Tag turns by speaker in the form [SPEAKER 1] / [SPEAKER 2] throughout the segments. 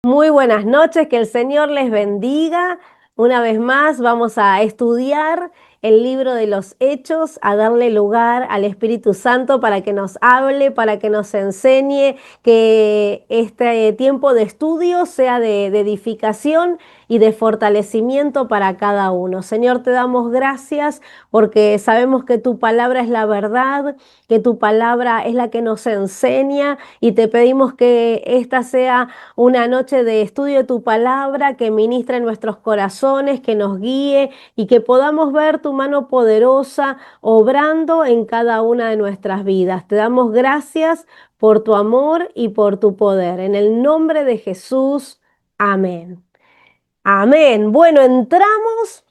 [SPEAKER 1] Muy buenas noches, que el Señor les bendiga. Una vez más vamos a estudiar el libro de los Hechos, a darle lugar al Espíritu Santo para que nos hable, para que nos enseñe, que este tiempo de estudio sea de edificación y de fortalecimiento para cada uno. Señor, te damos gracias porque sabemos que tu palabra es la verdad, que tu palabra es la que nos enseña y te pedimos que esta sea una noche de estudio de tu palabra que ministre en nuestros corazones, que nos guíe y que podamos ver tu mano poderosa obrando en cada una de nuestras vidas. Te damos gracias por tu amor y por tu poder. En el nombre de Jesús, amén. Amén. Bueno, entramos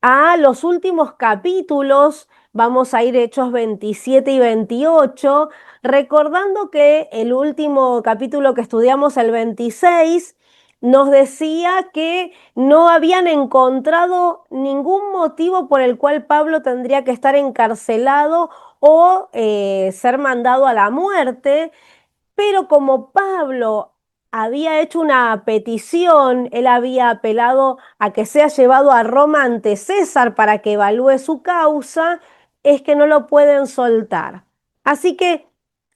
[SPEAKER 1] a los últimos capítulos. Vamos a ir Hechos 27 y 28, recordando que el último capítulo que estudiamos, el 26, nos decía que no habían encontrado ningún motivo por el cual Pablo tendría que estar encarcelado o ser mandado a la muerte. Pero como Pablo había hecho una petición, él había apelado a que sea llevado a Roma ante César para que evalúe su causa, es que no lo pueden soltar. Así que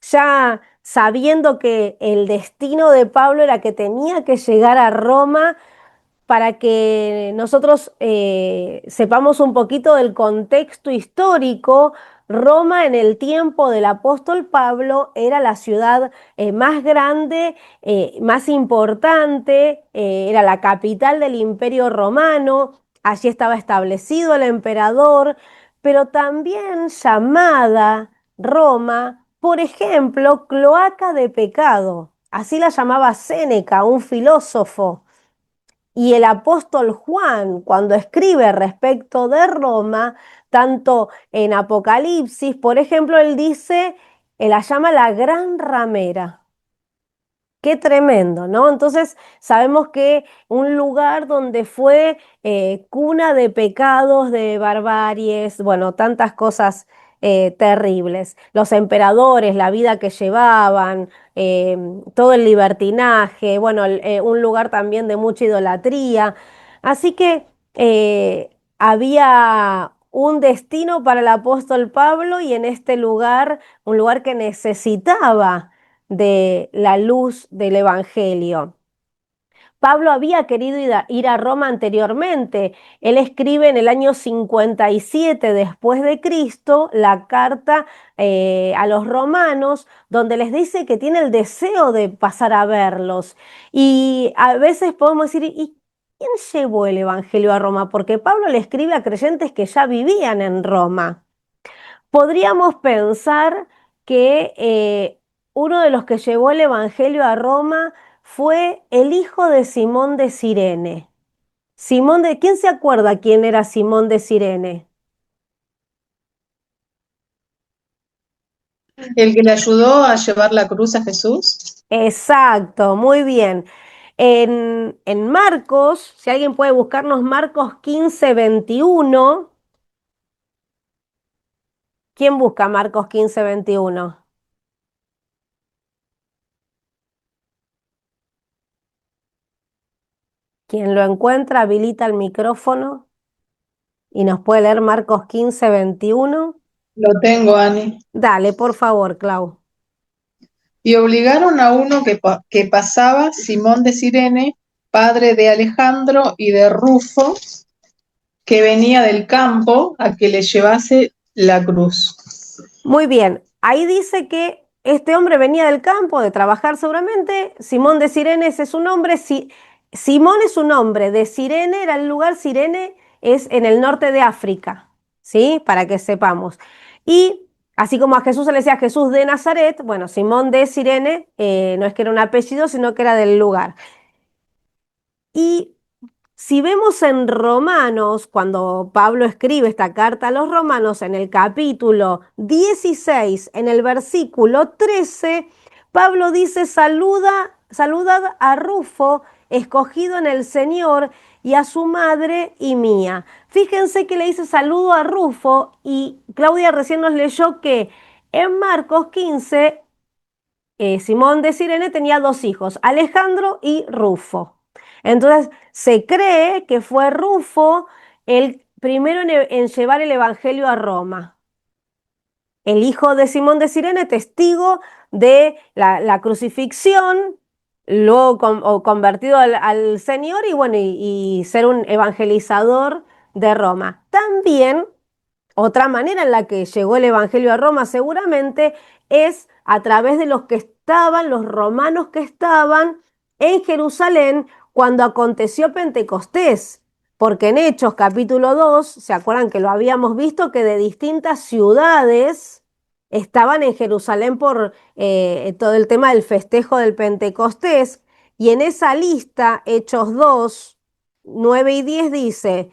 [SPEAKER 1] ya sabiendo que el destino de Pablo era que tenía que llegar a Roma, para que nosotros sepamos un poquito del contexto histórico. Roma en el tiempo del apóstol Pablo era la ciudad más grande, más importante, era la capital del Imperio Romano, allí estaba establecido el emperador, pero también llamada Roma, por ejemplo, cloaca de pecado. Así la llamaba Séneca, un filósofo. Y el apóstol Juan, cuando escribe respecto de Roma, tanto en Apocalipsis, por ejemplo, él dice, él la llama la gran ramera. Qué tremendo, ¿no? Entonces sabemos que un lugar donde fue cuna de pecados, de barbaries, bueno, tantas cosas terribles. Los emperadores, la vida que llevaban, eh, todo el libertinaje, bueno, un lugar también de mucha idolatría. Así que había un destino para el apóstol Pablo y en este lugar, un lugar que necesitaba de la luz del Evangelio. Pablo había querido ir a Roma anteriormente. Él escribe en el año 57 después de Cristo la carta a los romanos, donde les dice que tiene el deseo de pasar a verlos. Y a veces podemos decir, ¿y quién llevó el Evangelio a Roma? Porque Pablo le escribe a creyentes que ya vivían en Roma. Podríamos pensar que uno de los que llevó el Evangelio a Roma fue el hijo de Simón de Cirene. ¿Quién se acuerda quién era Simón de Cirene?
[SPEAKER 2] El que le ayudó a llevar la cruz a Jesús.
[SPEAKER 1] Exacto, muy bien. En Marcos, si alguien puede buscarnos Marcos 15, 21, ¿quién busca Marcos 15, 21? Quien lo encuentra, habilita el micrófono y nos puede leer Marcos 15, 21.
[SPEAKER 2] Lo tengo, Ani.
[SPEAKER 1] Dale, por favor, Clau.
[SPEAKER 2] Y obligaron a uno que pasaba, Simón de Cirene, padre de Alejandro y de Rufo, que venía del campo, a que le llevase la cruz.
[SPEAKER 1] Muy bien. Ahí dice que este hombre venía del campo de trabajar seguramente. Simón de Cirene, ese es su nombre. Simón es su nombre. De Cirene era el lugar. Cirene es en el norte de África, ¿sí? Para que sepamos. Y así como a Jesús se le decía Jesús de Nazaret, bueno, Simón de Cirene no es que era un apellido, sino que era del lugar. Y si vemos en Romanos, cuando Pablo escribe esta carta a los Romanos, en el capítulo 16, en el versículo 13, Pablo dice, saludad a Rufo, escogido en el Señor, y a su madre y mía. Fíjense que le dice saludo a Rufo y Claudia recién nos leyó que en Marcos 15 Simón de Cirene tenía dos hijos, Alejandro y Rufo. Entonces, se cree que fue Rufo el primero en llevar el Evangelio a Roma. El hijo de Simón de Cirene, testigo de la crucifixión, luego convertido al Señor y bueno, y ser un evangelizador de Roma. También otra manera en la que llegó el Evangelio a Roma seguramente es a través de los que estaban, los romanos que estaban en Jerusalén cuando aconteció Pentecostés. Porque en Hechos capítulo 2, ¿se acuerdan que lo habíamos visto? Que de distintas ciudades estaban en Jerusalén por todo el tema del festejo del Pentecostés. Y en esa lista, Hechos 2, 9 y 10 dice: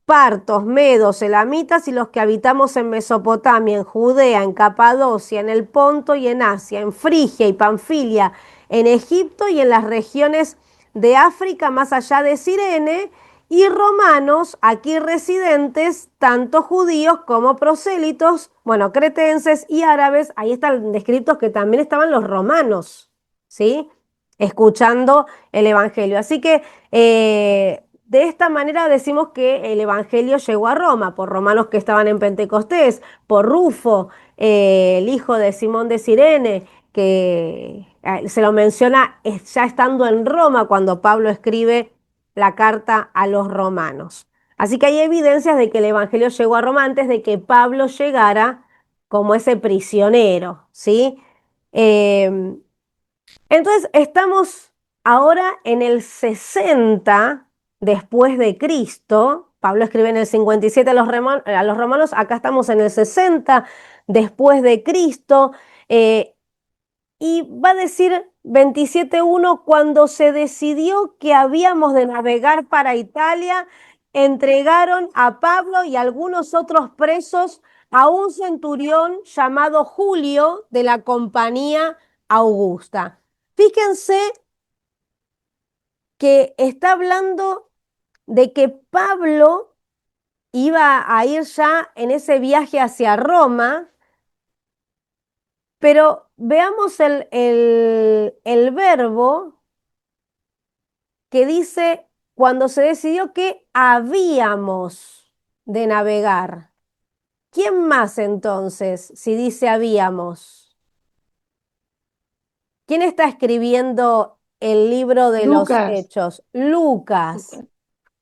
[SPEAKER 1] partos, medos, elamitas y los que habitamos en Mesopotamia, en Judea, en Capadocia, en el Ponto y en Asia, en Frigia y Panfilia, en Egipto y en las regiones de África más allá de Cirene, y romanos aquí residentes, tanto judíos como prosélitos, bueno, cretenses y árabes, ahí están descritos que también estaban los romanos, ¿sí? Escuchando el Evangelio. Así que de esta manera decimos que el Evangelio llegó a Roma, por romanos que estaban en Pentecostés, por Rufo, el hijo de Simón de Cirene, que se lo menciona ya estando en Roma cuando Pablo escribe la carta a los romanos. Así que hay evidencias de que el Evangelio llegó a Roma antes de que Pablo llegara como ese prisionero, ¿sí? Entonces estamos ahora en el 60 después de Cristo. Pablo escribe en el 57 a los romanos, acá estamos en el 60 después de Cristo. Y va a decir 27.1, cuando se decidió que habíamos de navegar para Italia, entregaron a Pablo y algunos otros presos a un centurión llamado Julio de la compañía Augusta. Fíjense que está hablando de que Pablo iba a ir ya en ese viaje hacia Roma, pero veamos el verbo que dice cuando se decidió que habíamos de navegar. ¿Quién más entonces, si dice habíamos? ¿Quién está escribiendo el libro de los
[SPEAKER 2] Lucas.
[SPEAKER 1] Hechos? Lucas.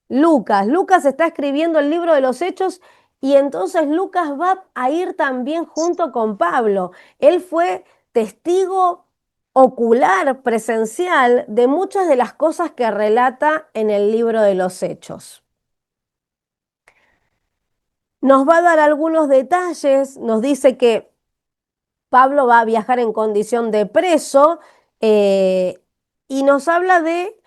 [SPEAKER 1] Lucas está escribiendo el libro de los Hechos y entonces Lucas va a ir también junto con Pablo. Él fue testigo ocular, presencial, de muchas de las cosas que relata en el libro de los Hechos. Nos va a dar algunos detalles, nos dice que Pablo va a viajar en condición de preso y nos habla de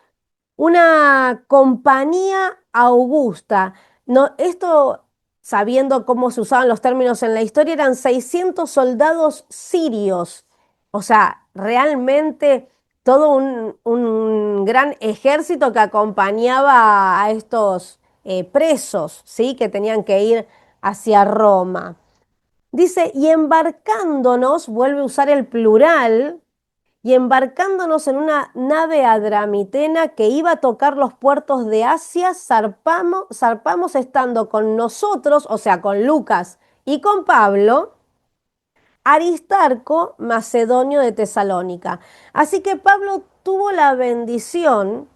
[SPEAKER 1] una compañía augusta. No, esto, sabiendo cómo se usaban los términos en la historia, eran 600 soldados sirios. O sea, realmente todo un gran ejército que acompañaba a estos presos, ¿sí? Que tenían que ir hacia Roma. Dice, y embarcándonos, vuelve a usar el plural, y embarcándonos en una nave adramitena que iba a tocar los puertos de Asia, zarpamos estando con nosotros, o sea, con Lucas y con Pablo, Aristarco, macedonio de Tesalónica. Así que Pablo tuvo la bendición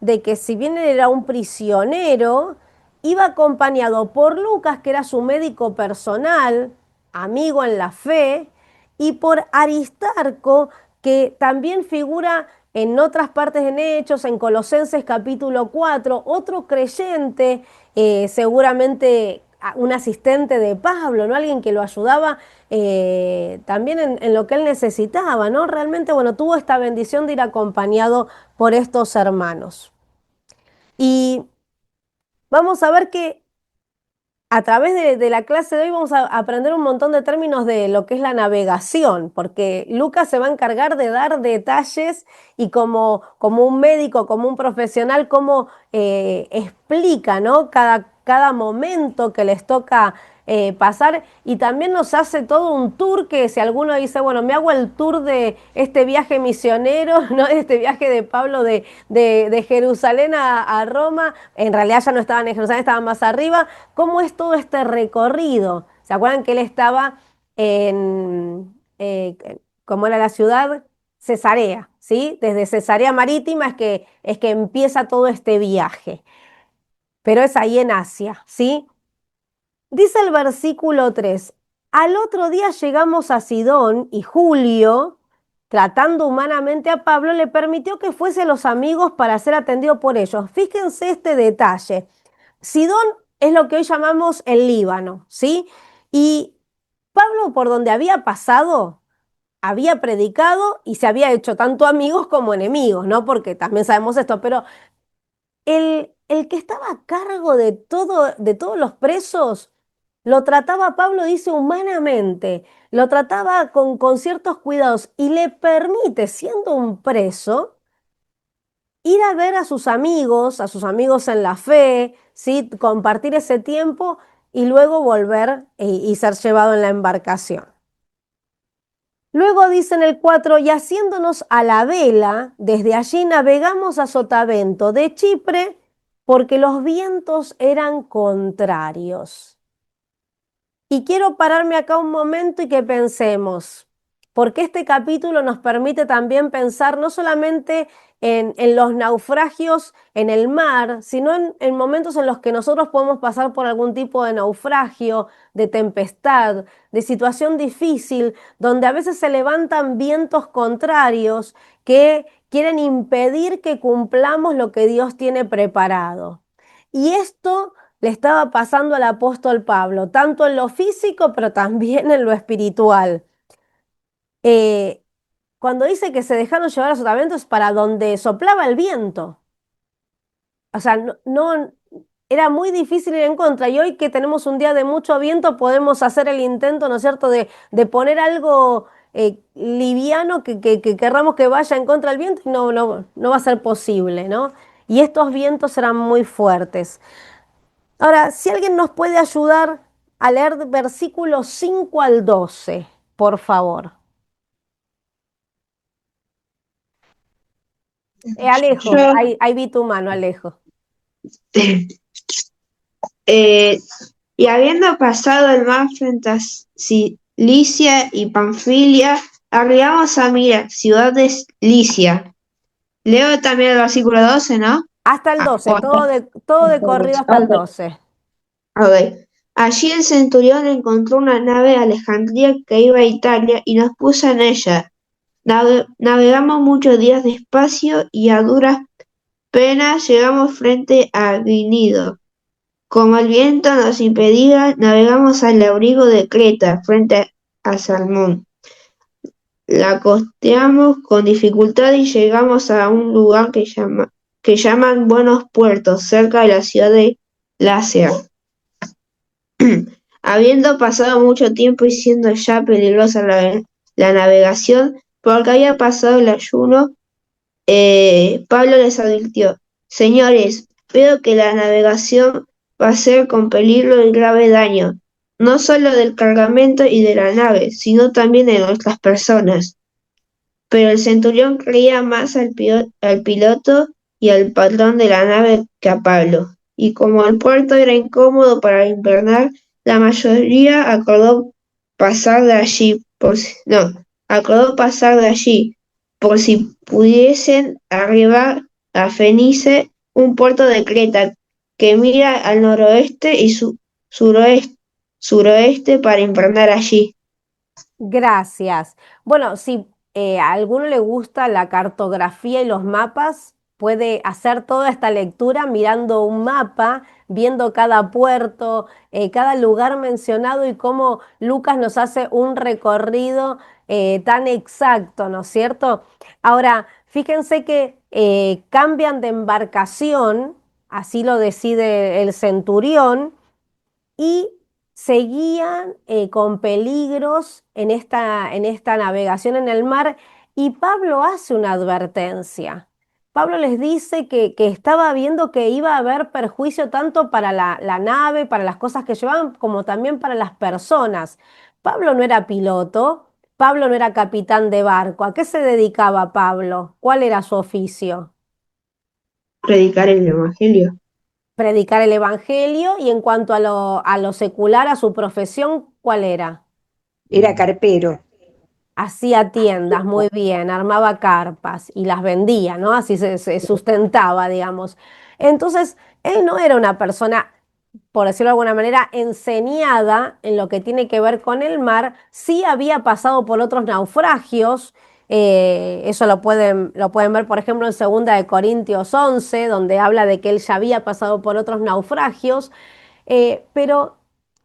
[SPEAKER 1] de que si bien él era un prisionero, iba acompañado por Lucas, que era su médico personal, amigo en la fe, y por Aristarco, que también figura en otras partes en Hechos, en Colosenses capítulo 4, otro creyente, seguramente un asistente de Pablo, ¿no? Alguien que lo ayudaba también en lo que él necesitaba, ¿no? Realmente, bueno, tuvo esta bendición de ir acompañado por estos hermanos. Y vamos a ver que a través de la clase de hoy vamos a aprender un montón de términos de lo que es la navegación, porque Lucas se va a encargar de dar detalles y como un médico, como un profesional, cómo explica, ¿no? cada momento que les toca pasar, y también nos hace todo un tour que si alguno dice, bueno, me hago el tour de este viaje misionero, ¿no? Este viaje de Pablo de Jerusalén a Roma, en realidad ya no estaban en Jerusalén, estaban más arriba. ¿Cómo es todo este recorrido? ¿Se acuerdan que él estaba en, cómo era la ciudad? Cesarea, ¿sí? Desde Cesarea Marítima es que empieza todo este viaje, pero es ahí en Asia, ¿sí? Dice el versículo 3: al otro día llegamos a Sidón y Julio, tratando humanamente a Pablo, le permitió que fuese a los amigos para ser atendido por ellos. Fíjense este detalle. Sidón es lo que hoy llamamos el Líbano, ¿sí? Y Pablo, por donde había pasado, había predicado y se había hecho tanto amigos como enemigos, ¿no? Porque también sabemos esto, pero el que estaba a cargo de todos los presos, lo trataba, Pablo dice, humanamente, lo trataba con ciertos cuidados y le permite, siendo un preso, ir a ver a sus amigos en la fe, ¿sí? Compartir ese tiempo y luego volver y ser llevado en la embarcación. Luego dice en el 4: y haciéndonos a la vela, desde allí navegamos a Sotavento de Chipre, porque los vientos eran contrarios. Y quiero pararme acá un momento y que pensemos, porque este capítulo nos permite también pensar no solamente en los naufragios en el mar, sino en momentos en los que nosotros podemos pasar por algún tipo de naufragio, de tempestad, de situación difícil, donde a veces se levantan vientos contrarios que quieren impedir que cumplamos lo que Dios tiene preparado. Y esto le estaba pasando al apóstol Pablo, tanto en lo físico, pero también en lo espiritual. Eh, Cuando dice que se dejaron llevar a Sotavento es para donde soplaba el viento. O sea, era muy difícil ir en contra. Y hoy que tenemos un día de mucho viento, podemos hacer el intento, ¿no es cierto?, de poner algo liviano que querramos que vaya en contra del viento y no va a ser posible, ¿no? Y estos vientos eran muy fuertes. Ahora, si alguien nos puede ayudar a leer versículos 5 al 12, por favor. Alejo,
[SPEAKER 3] Yo,
[SPEAKER 1] ahí vi tu mano, Alejo.
[SPEAKER 3] eh, y habiendo pasado el mar frente a Cilicia y Panfilia, arribamos a Mira, ciudad de Licia. Leo también el versículo 12, ¿no?
[SPEAKER 1] Hasta el 12, todo de corrido hasta el 12.
[SPEAKER 3] Ok. Allí el centurión encontró una nave de Alejandría que iba a Italia y nos puso en ella. Navegamos muchos días despacio y a duras penas llegamos frente a Vinido. Como el viento nos impedía, navegamos al abrigo de Creta, frente a Salmón. La costeamos con dificultad y llegamos a un lugar que llaman Buenos Puertos, cerca de la ciudad de Lasea. Habiendo pasado mucho tiempo y siendo ya peligrosa la navegación, porque había pasado el ayuno, Pablo les advirtió: señores, veo que la navegación va a ser con peligro y grave daño, no solo del cargamento y de la nave, sino también de nuestras personas. Pero el centurión creía más al piloto y al patrón de la nave que a Pablo, y como el puerto era incómodo para invernar, la mayoría acordó pasar de allí, por si pudiesen arribar a Fenice, un puerto de Creta que mira al noroeste y suroeste para invernar allí.
[SPEAKER 1] Gracias. Bueno, si a alguno le gusta la cartografía y los mapas, puede hacer toda esta lectura mirando un mapa, viendo cada puerto, cada lugar mencionado y cómo Lucas nos hace un recorrido tan exacto, ¿no es cierto? Ahora, fíjense que cambian de embarcación, así lo decide el centurión, y seguían con peligros en esta navegación en el mar, y Pablo hace una advertencia, Pablo les dice que estaba viendo que iba a haber perjuicio tanto para la nave, para las cosas que llevaban, como también para las personas. Pablo no era piloto, Pablo no era capitán de barco. ¿A qué se dedicaba Pablo? ¿Cuál era su oficio?
[SPEAKER 3] Predicar el evangelio.
[SPEAKER 1] Predicar el evangelio, y en cuanto a lo secular, a su profesión, ¿cuál era?
[SPEAKER 4] Era carpero.
[SPEAKER 1] Hacía tiendas, muy bien, armaba carpas y las vendía, ¿no? Así se sustentaba, digamos. Entonces, él no era una persona, por decirlo de alguna manera, enseñada en lo que tiene que ver con el mar. Sí había pasado por otros naufragios. Eso lo pueden ver, por ejemplo, en 2 Corintios 11, donde habla de que él ya había pasado por otros naufragios. Pero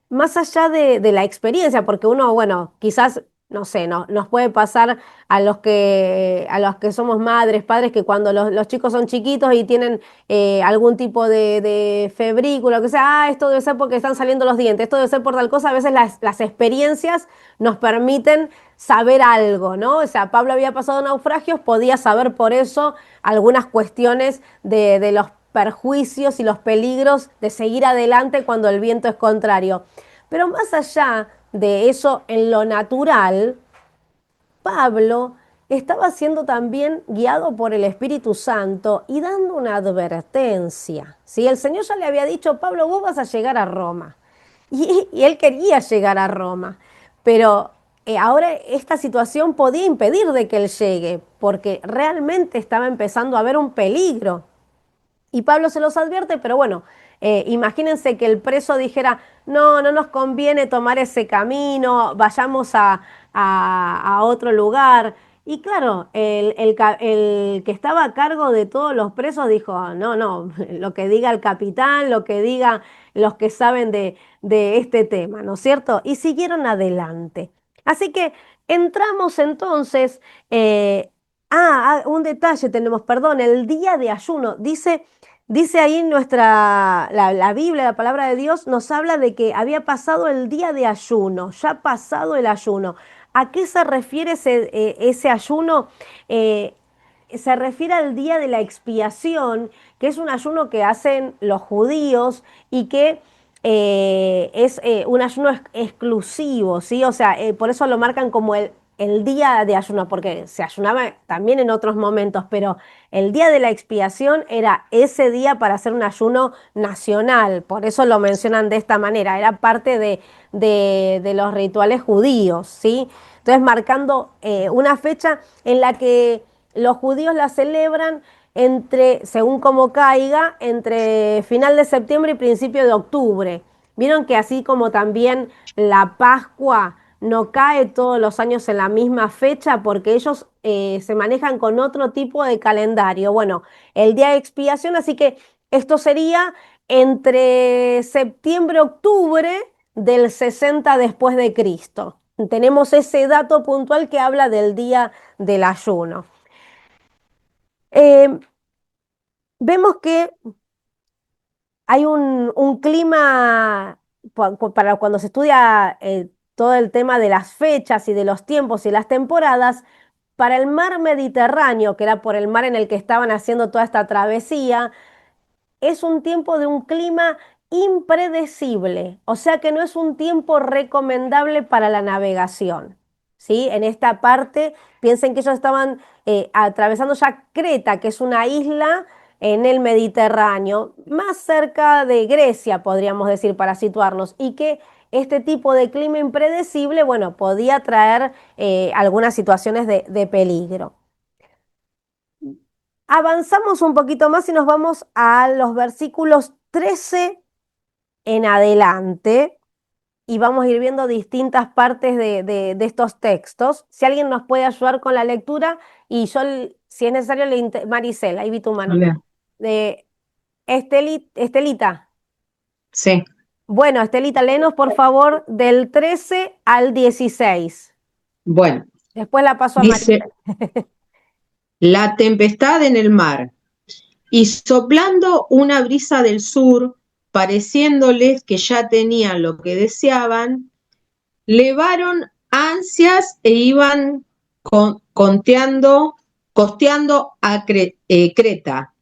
[SPEAKER 1] más allá de la experiencia, porque uno, bueno, quizás, no sé, nos puede pasar a los que somos madres, padres, que cuando los chicos son chiquitos y tienen algún tipo de febrícula, lo que sea, esto debe ser porque están saliendo los dientes, esto debe ser por tal cosa. A veces las experiencias nos permiten saber algo, ¿no? O sea, Pablo había pasado naufragios, podía saber por eso algunas cuestiones de los perjuicios y los peligros de seguir adelante cuando el viento es contrario. Pero más allá de eso, en lo natural, Pablo estaba siendo también guiado por el Espíritu Santo y dando una advertencia. ¿Sí? El Señor ya le había dicho: Pablo, vos vas a llegar a Roma. Y él quería llegar a Roma, pero ahora esta situación podía impedir de que él llegue, porque realmente estaba empezando a haber un peligro. Y Pablo se los advierte, pero bueno, imagínense que el preso dijera: no, no nos conviene tomar ese camino, vayamos a otro lugar. Y claro, el que estaba a cargo de todos los presos dijo: no, no, lo que diga el capitán, lo que digan los que saben de este tema, ¿no es cierto? Y siguieron adelante. Así que entramos entonces, un detalle tenemos, perdón, el día de ayuno. Dice ahí la Biblia, la palabra de Dios, nos habla de que había pasado el día de ayuno, ya pasado el ayuno. ¿A qué se refiere ese ayuno? Eh, Se refiere al día de la expiación, que es un ayuno que hacen los judíos y que es un ayuno exclusivo, ¿sí? O sea, por eso lo marcan como el día de ayuno, porque se ayunaba también en otros momentos, pero el día de la expiación era ese día para hacer un ayuno nacional, por eso lo mencionan de esta manera, era parte de los rituales judíos, ¿sí? Entonces, marcando una fecha en la que los judíos la celebran entre, según como caiga, entre final de septiembre y principio de octubre. Vieron que así como también la Pascua no cae todos los años en la misma fecha, porque ellos se manejan con otro tipo de calendario. Bueno, el día de expiación, así que esto sería entre septiembre y octubre del 60 después de Cristo. Tenemos ese dato puntual que habla del día del ayuno. Vemos que hay un clima para cuando se estudia todo el tema de las fechas y de los tiempos y las temporadas. Para el mar Mediterráneo, que era por el mar en el que estaban haciendo toda esta travesía, es un tiempo de un clima impredecible, o sea que no es un tiempo recomendable para la navegación. ¿Sí? En esta parte, piensen que ellos estaban atravesando ya Creta, que es una isla en el Mediterráneo, más cerca de Grecia, podríamos decir, para situarnos, y que este tipo de clima impredecible, bueno, podía traer algunas situaciones de peligro. Avanzamos un poquito más y nos vamos a los versículos 13 en adelante y vamos a ir viendo distintas partes de estos textos. Si alguien nos puede ayudar con la lectura, y yo, si es necesario, Maricel, ahí vi tu mano.
[SPEAKER 2] Hola.
[SPEAKER 1] De Estelita.
[SPEAKER 2] Sí.
[SPEAKER 1] Bueno, Estelita, léenos por favor del 13 al 16.
[SPEAKER 2] Bueno,
[SPEAKER 1] Después la paso a
[SPEAKER 2] dice:
[SPEAKER 1] Maricel.
[SPEAKER 2] la tempestad en el mar, y soplando una brisa del sur, pareciéndoles que ya tenían lo que deseaban, levaron ansias e iban conteando
[SPEAKER 5] costeando a Creta.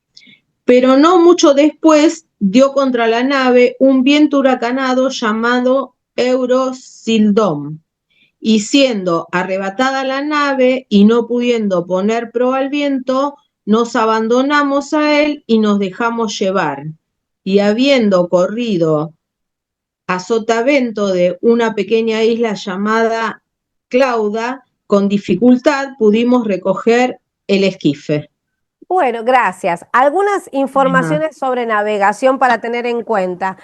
[SPEAKER 5] Pero no mucho después dio contra la nave un viento huracanado llamado Eurosildón, y siendo arrebatada la nave y no pudiendo poner proa al viento, nos abandonamos a él y nos dejamos llevar. Y habiendo corrido a sotavento de una pequeña isla llamada Clauda, con dificultad pudimos recoger el esquife.
[SPEAKER 1] Bueno, gracias. Algunas informaciones sobre navegación para tener en cuenta.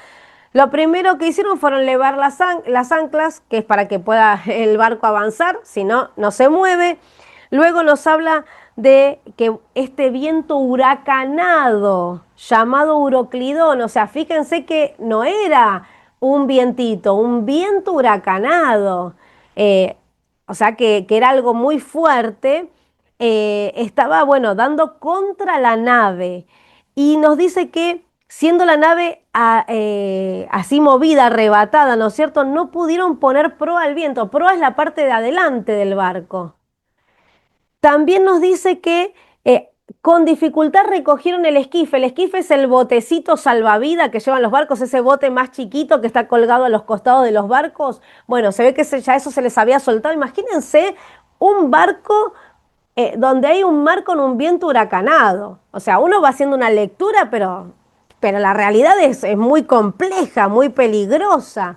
[SPEAKER 1] Lo primero que hicieron fueron levar las anclas, que es para que pueda el barco avanzar, si no, no se mueve. Luego nos habla de que este viento huracanado, llamado Euroclidón, o sea, fíjense que no era un vientito, un viento huracanado. Eh, o sea, que era algo muy fuerte. Estaba, bueno, dando contra la nave. Y nos dice que siendo la nave así movida, arrebatada, ¿no es cierto? No pudieron poner proa al viento. Proa es la parte de adelante del barco. También nos dice que con dificultad recogieron el esquife. El esquife es el botecito salvavidas que llevan los barcos, ese bote más chiquito que está colgado a los costados de los barcos. Bueno, se ve que ya eso se les había soltado. Imagínense un barco donde hay un mar con un viento huracanado. O sea, uno va haciendo una lectura, pero la realidad es muy compleja, muy peligrosa.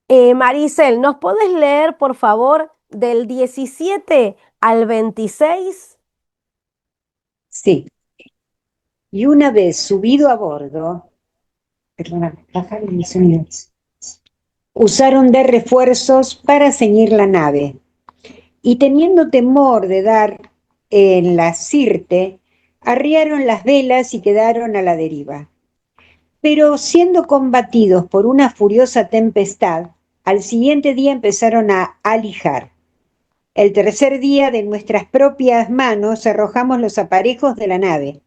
[SPEAKER 1] Maricel, ¿nos podés leer, por favor, del 17 al 26?
[SPEAKER 4] Sí. Y una vez subido a bordo, perdona, bajar el sonido. Usaron de refuerzos para ceñir la nave. Y teniendo temor de dar en la sirte, arriaron las velas y quedaron a la deriva. Pero siendo combatidos por una furiosa tempestad, al siguiente día empezaron a alijar. El tercer día de nuestras propias manos arrojamos los aparejos de la nave,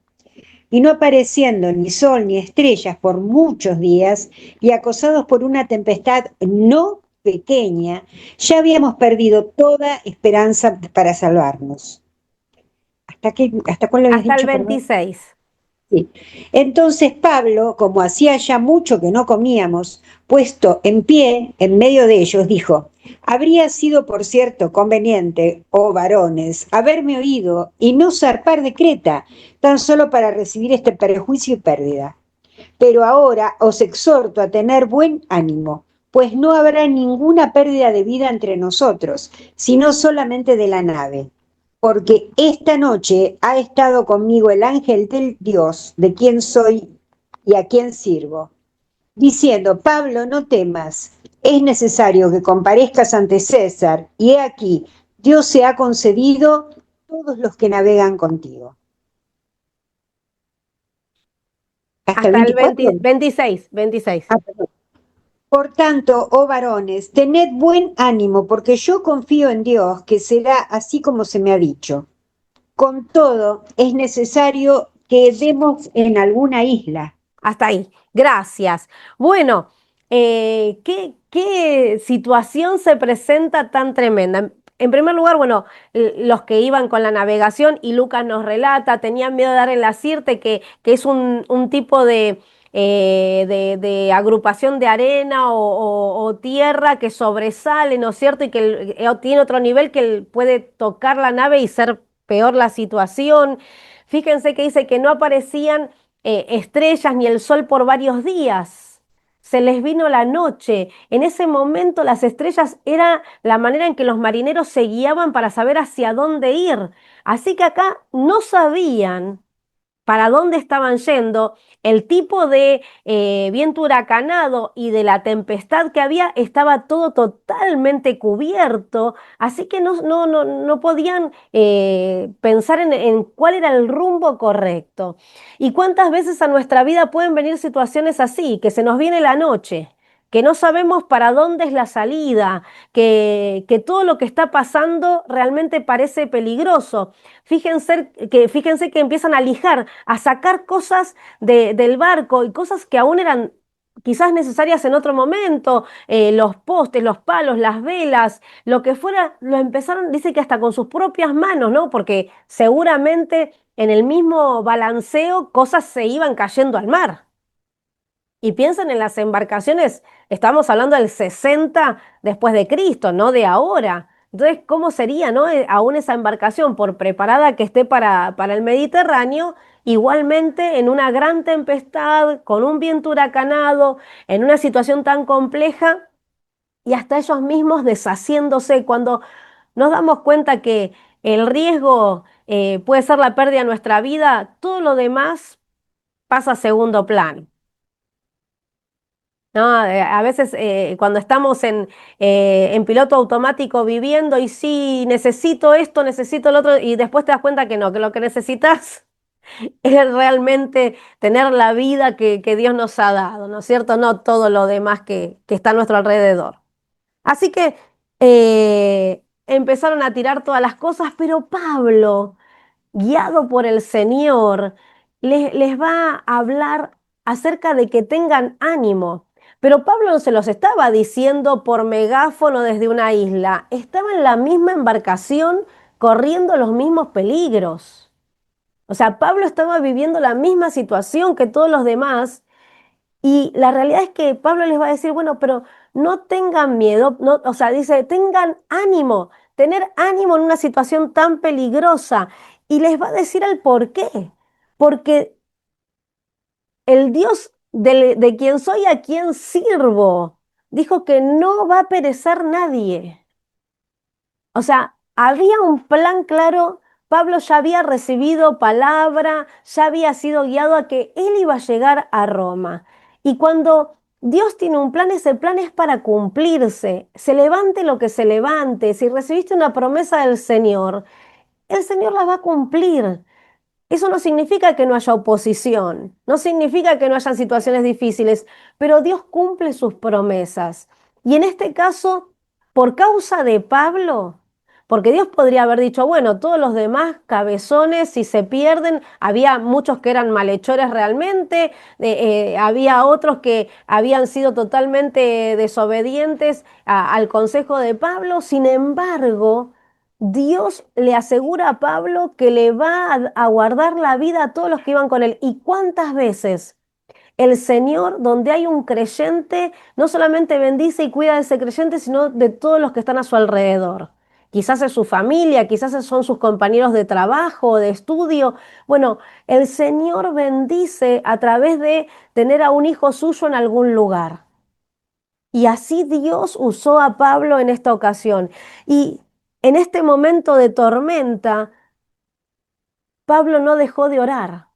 [SPEAKER 4] y no apareciendo ni sol ni estrellas por muchos días, y acosados por una tempestad no pequeña, ya habíamos perdido toda esperanza para salvarnos. ¿Hasta cuál lo habías
[SPEAKER 1] Hasta el
[SPEAKER 4] dicho, perdón?
[SPEAKER 1] 26.
[SPEAKER 4] Sí. Entonces Pablo, como hacía ya mucho que no comíamos, puesto en pie en medio de ellos, dijo: habría sido, por cierto, conveniente, oh varones, haberme oído y no zarpar de Creta, tan solo para recibir este perjuicio y pérdida. Pero ahora os exhorto a tener buen ánimo, pues no habrá ninguna pérdida de vida entre nosotros, sino solamente de la nave. Porque esta noche ha estado conmigo el ángel del Dios, de quien soy y a quien sirvo, diciendo: Pablo, no temas, es necesario que comparezcas ante César, y he aquí, Dios se ha concedido todos los que navegan contigo. ¿Hasta el
[SPEAKER 1] Hasta el
[SPEAKER 4] 24?
[SPEAKER 1] 26, 26.
[SPEAKER 4] Ah, perdón. Por tanto, oh varones, tened buen ánimo, porque yo confío en Dios, que será así como se me ha dicho. Con todo, es necesario que demos en alguna isla.
[SPEAKER 1] Hasta ahí. Gracias. Bueno, ¿qué situación se presenta tan tremenda? En primer lugar, bueno, los que iban con la navegación, y Lucas nos relata, tenían miedo de dar en la Sirte, que es un tipo de agrupación de arena o tierra que sobresale, ¿no es cierto? Y que tiene otro nivel que puede tocar la nave y ser peor la situación. Fíjense que dice que no aparecían estrellas ni el sol por varios días. Se les vino la noche. En ese momento las estrellas era la manera en que los marineros se guiaban para saber hacia dónde ir. Así que acá no sabían para dónde estaban yendo, el tipo de viento huracanado y de la tempestad que había estaba todo totalmente cubierto, así que no podían pensar en cuál era el rumbo correcto. ¿Y cuántas veces a nuestra vida pueden venir situaciones así, que se nos viene la noche? Que no sabemos para dónde es la salida, que todo lo que está pasando realmente parece peligroso. Fíjense que empiezan a lijar, a sacar cosas del barco, y cosas que aún eran quizás necesarias en otro momento, los postes, los palos, las velas, lo que fuera, lo empezaron, dice que hasta con sus propias manos, ¿no? Porque seguramente en el mismo balanceo cosas se iban cayendo al mar. Y piensen en las embarcaciones, estamos hablando del 60 después de Cristo, no de ahora. Entonces, ¿cómo sería, no? Aún esa embarcación, por preparada que esté para el Mediterráneo, igualmente en una gran tempestad, con un viento huracanado, en una situación tan compleja, y hasta ellos mismos deshaciéndose, cuando nos damos cuenta que el riesgo puede ser la pérdida de nuestra vida, todo lo demás pasa a segundo plano. No, a veces cuando estamos en piloto automático viviendo y sí, necesito esto, necesito lo otro, y después te das cuenta que no, que lo que necesitas es realmente tener la vida que Dios nos ha dado, ¿no es cierto? No todo lo demás que está a nuestro alrededor. Así que empezaron a tirar todas las cosas, pero Pablo, guiado por el Señor, les va a hablar acerca de que tengan ánimo. Pero Pablo no se los estaba diciendo por megáfono desde una isla, estaba en la misma embarcación corriendo los mismos peligros. O sea, Pablo estaba viviendo la misma situación que todos los demás y la realidad es que Pablo les va a decir, bueno, pero no tengan miedo, no, o sea, dice, tengan ánimo, tener ánimo en una situación tan peligrosa. Y les va a decir el por qué. Porque el Dios de quien soy, a quien sirvo, dijo que no va a perecer nadie. O sea, había un plan claro. Pablo ya había recibido palabra, ya había sido guiado a que él iba a llegar a Roma. Y cuando Dios tiene un plan, ese plan es para cumplirse. Se levante lo que se levante. Si recibiste una promesa del Señor, el Señor la va a cumplir. Eso no significa que no haya oposición, no significa que no hayan situaciones difíciles, pero Dios cumple sus promesas. Y en este caso, por causa de Pablo, porque Dios podría haber dicho, bueno, todos los demás cabezones, si se pierden, había muchos que eran malhechores realmente, había otros que habían sido totalmente desobedientes al consejo de Pablo, sin embargo, Dios le asegura a Pablo que le va a guardar la vida a todos los que iban con él. ¿Y cuántas veces el Señor, donde hay un creyente, no solamente bendice y cuida de ese creyente, sino de todos los que están a su alrededor? Quizás es su familia, quizás son sus compañeros de trabajo, de estudio. Bueno, el Señor bendice a través de tener a un hijo suyo en algún lugar. Y así Dios usó a Pablo en esta ocasión. Y en este momento de tormenta, Pablo no dejó de orar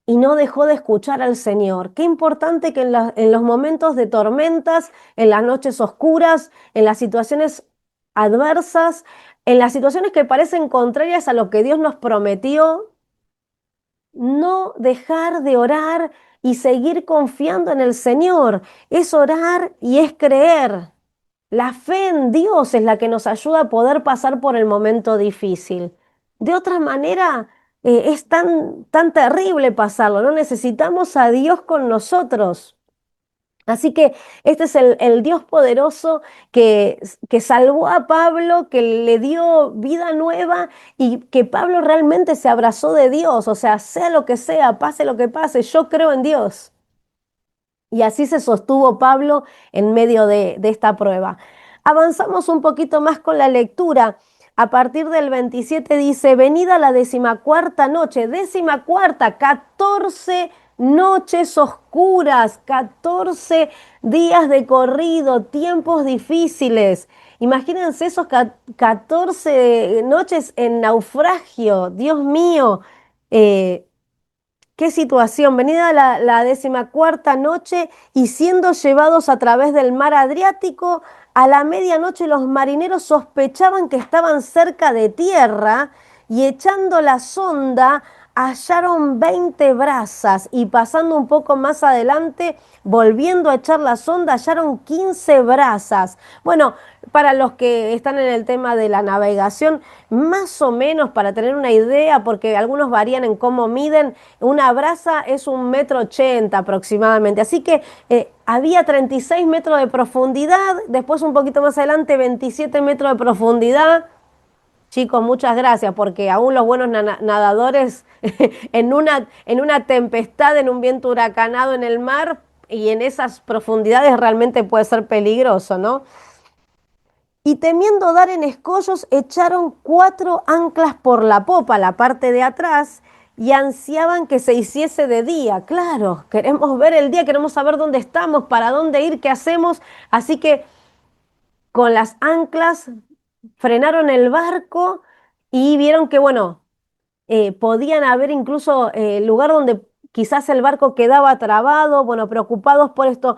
[SPEAKER 1] y no dejó de escuchar al Señor. Qué importante que en los momentos de tormentas, en las noches oscuras, en las situaciones adversas, en las situaciones que parecen contrarias a lo que Dios nos prometió, no dejar de orar y seguir confiando en el Señor. Es orar y es creer. La fe en Dios es la que nos ayuda a poder pasar por el momento difícil. De otra manera, es tan terrible pasarlo, ¿no? Necesitamos a Dios con nosotros. Así que este es el Dios poderoso que salvó a Pablo, que le dio vida nueva y que Pablo realmente se abrazó de Dios. O sea lo que sea, pase lo que pase, yo creo en Dios. Y así se sostuvo Pablo en medio de esta prueba. Avanzamos un poquito más con la lectura. A partir del 27 dice, venida la 14ª noche, 14ª, 14 noches oscuras, 14 días de corrido, tiempos difíciles. Imagínense esos 14 noches en naufragio, Dios mío. Qué situación, venida la 14ª noche y siendo llevados a través del mar Adriático, a la medianoche los marineros sospechaban que estaban cerca de tierra y echando la sonda hallaron 20 brazas y pasando un poco más adelante, volviendo a echar la sonda, hallaron 15 brazas. Bueno, para los que están en el tema de la navegación, más o menos para tener una idea, porque algunos varían en cómo miden, una braza es 1,80 m aproximadamente. Así que había 36 metros de profundidad, después un poquito más adelante 27 metros de profundidad. Chicos, muchas gracias, porque aún los buenos nadadores en una tempestad, en un viento huracanado en el mar y en esas profundidades realmente puede ser peligroso, ¿no? Y temiendo dar en escollos, echaron 4 anclas por la popa, la parte de atrás, y ansiaban que se hiciese de día. Claro, queremos ver el día, queremos saber dónde estamos, para dónde ir, qué hacemos. Así que con las anclas frenaron el barco y vieron que, bueno, podían haber incluso lugar donde quizás el barco quedaba trabado, bueno, preocupados por esto.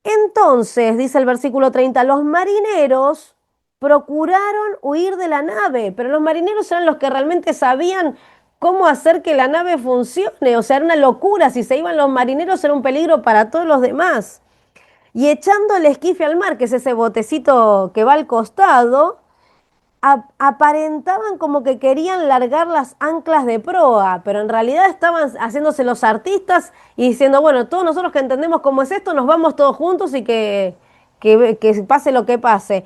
[SPEAKER 1] Entonces, dice el versículo 30, los marineros procuraron huir de la nave, pero los marineros eran los que realmente sabían cómo hacer que la nave funcione. O sea, era una locura. Si se iban los marineros era un peligro para todos los demás. Y echando el esquife al mar, que es ese botecito que va al costado, aparentaban como que querían largar las anclas de proa, pero en realidad estaban haciéndose los artistas y diciendo, bueno, todos nosotros que entendemos cómo es esto, nos vamos todos juntos y que pase lo que pase.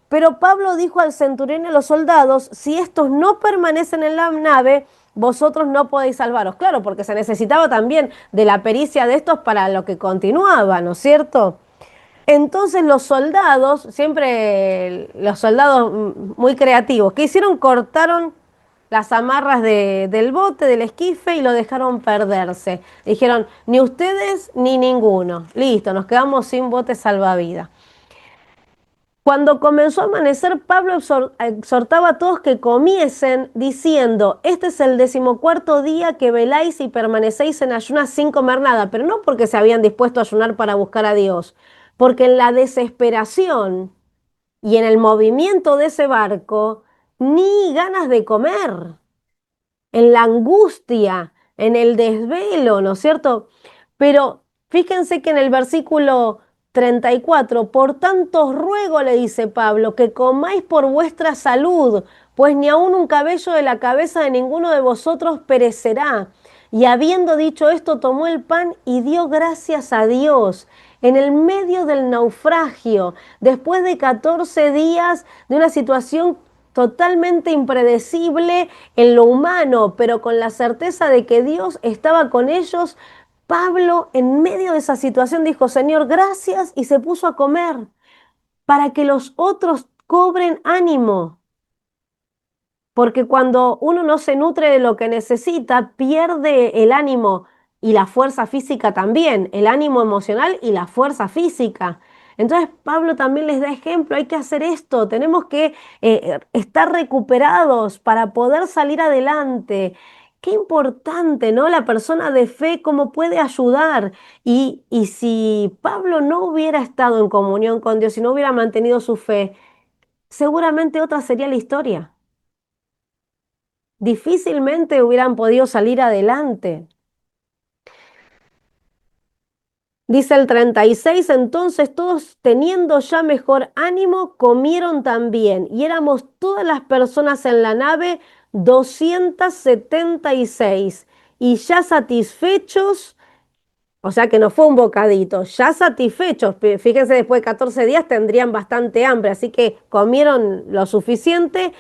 [SPEAKER 1] Pero Pablo dijo al centurión y a los soldados, si estos no permanecen en la nave, vosotros no podéis salvaros. Claro, porque se necesitaba también de la pericia de estos para lo que continuaba, ¿no es cierto? Entonces los soldados, siempre los soldados muy creativos, ¿qué hicieron? Cortaron las amarras del bote, del esquife y lo dejaron perderse. Dijeron, ni ustedes ni ninguno. Listo, nos quedamos sin bote salvavidas. Cuando comenzó a amanecer, Pablo exhortaba a todos que comiesen, diciendo, este es el 14º día que veláis y permanecéis en ayunas sin comer nada, pero no porque se habían dispuesto a ayunar para buscar a Dios, porque en la desesperación y en el movimiento de ese barco, ni ganas de comer, en la angustia, en el desvelo, ¿no es cierto? Pero fíjense que en el versículo 34, por tanto os ruego, le dice Pablo, que comáis por vuestra salud, pues ni aun un cabello de la cabeza de ninguno de vosotros perecerá. Y habiendo dicho esto, tomó el pan y dio gracias a Dios. En el medio del naufragio, después de 14 días de una situación totalmente impredecible en lo humano, pero con la certeza de que Dios estaba con ellos, Pablo en medio de esa situación dijo, Señor, gracias, y se puso a comer para que los otros cobren ánimo. Porque cuando uno no se nutre de lo que necesita, pierde el ánimo y la fuerza física también, el ánimo emocional y la fuerza física. Entonces Pablo también les da ejemplo, hay que hacer esto, tenemos que estar recuperados para poder salir adelante. Qué importante, ¿no? La persona de fe, cómo puede ayudar. Y si Pablo no hubiera estado en comunión con Dios y no hubiera mantenido su fe, seguramente otra sería la historia. Difícilmente hubieran podido salir adelante. Dice el 36, entonces todos teniendo ya mejor ánimo, comieron también, y éramos todas las personas en la nave 276, y ya satisfechos, o sea que no fue un bocadito, ya satisfechos, fíjense, después de 14 días tendrían bastante hambre, así que comieron lo suficiente,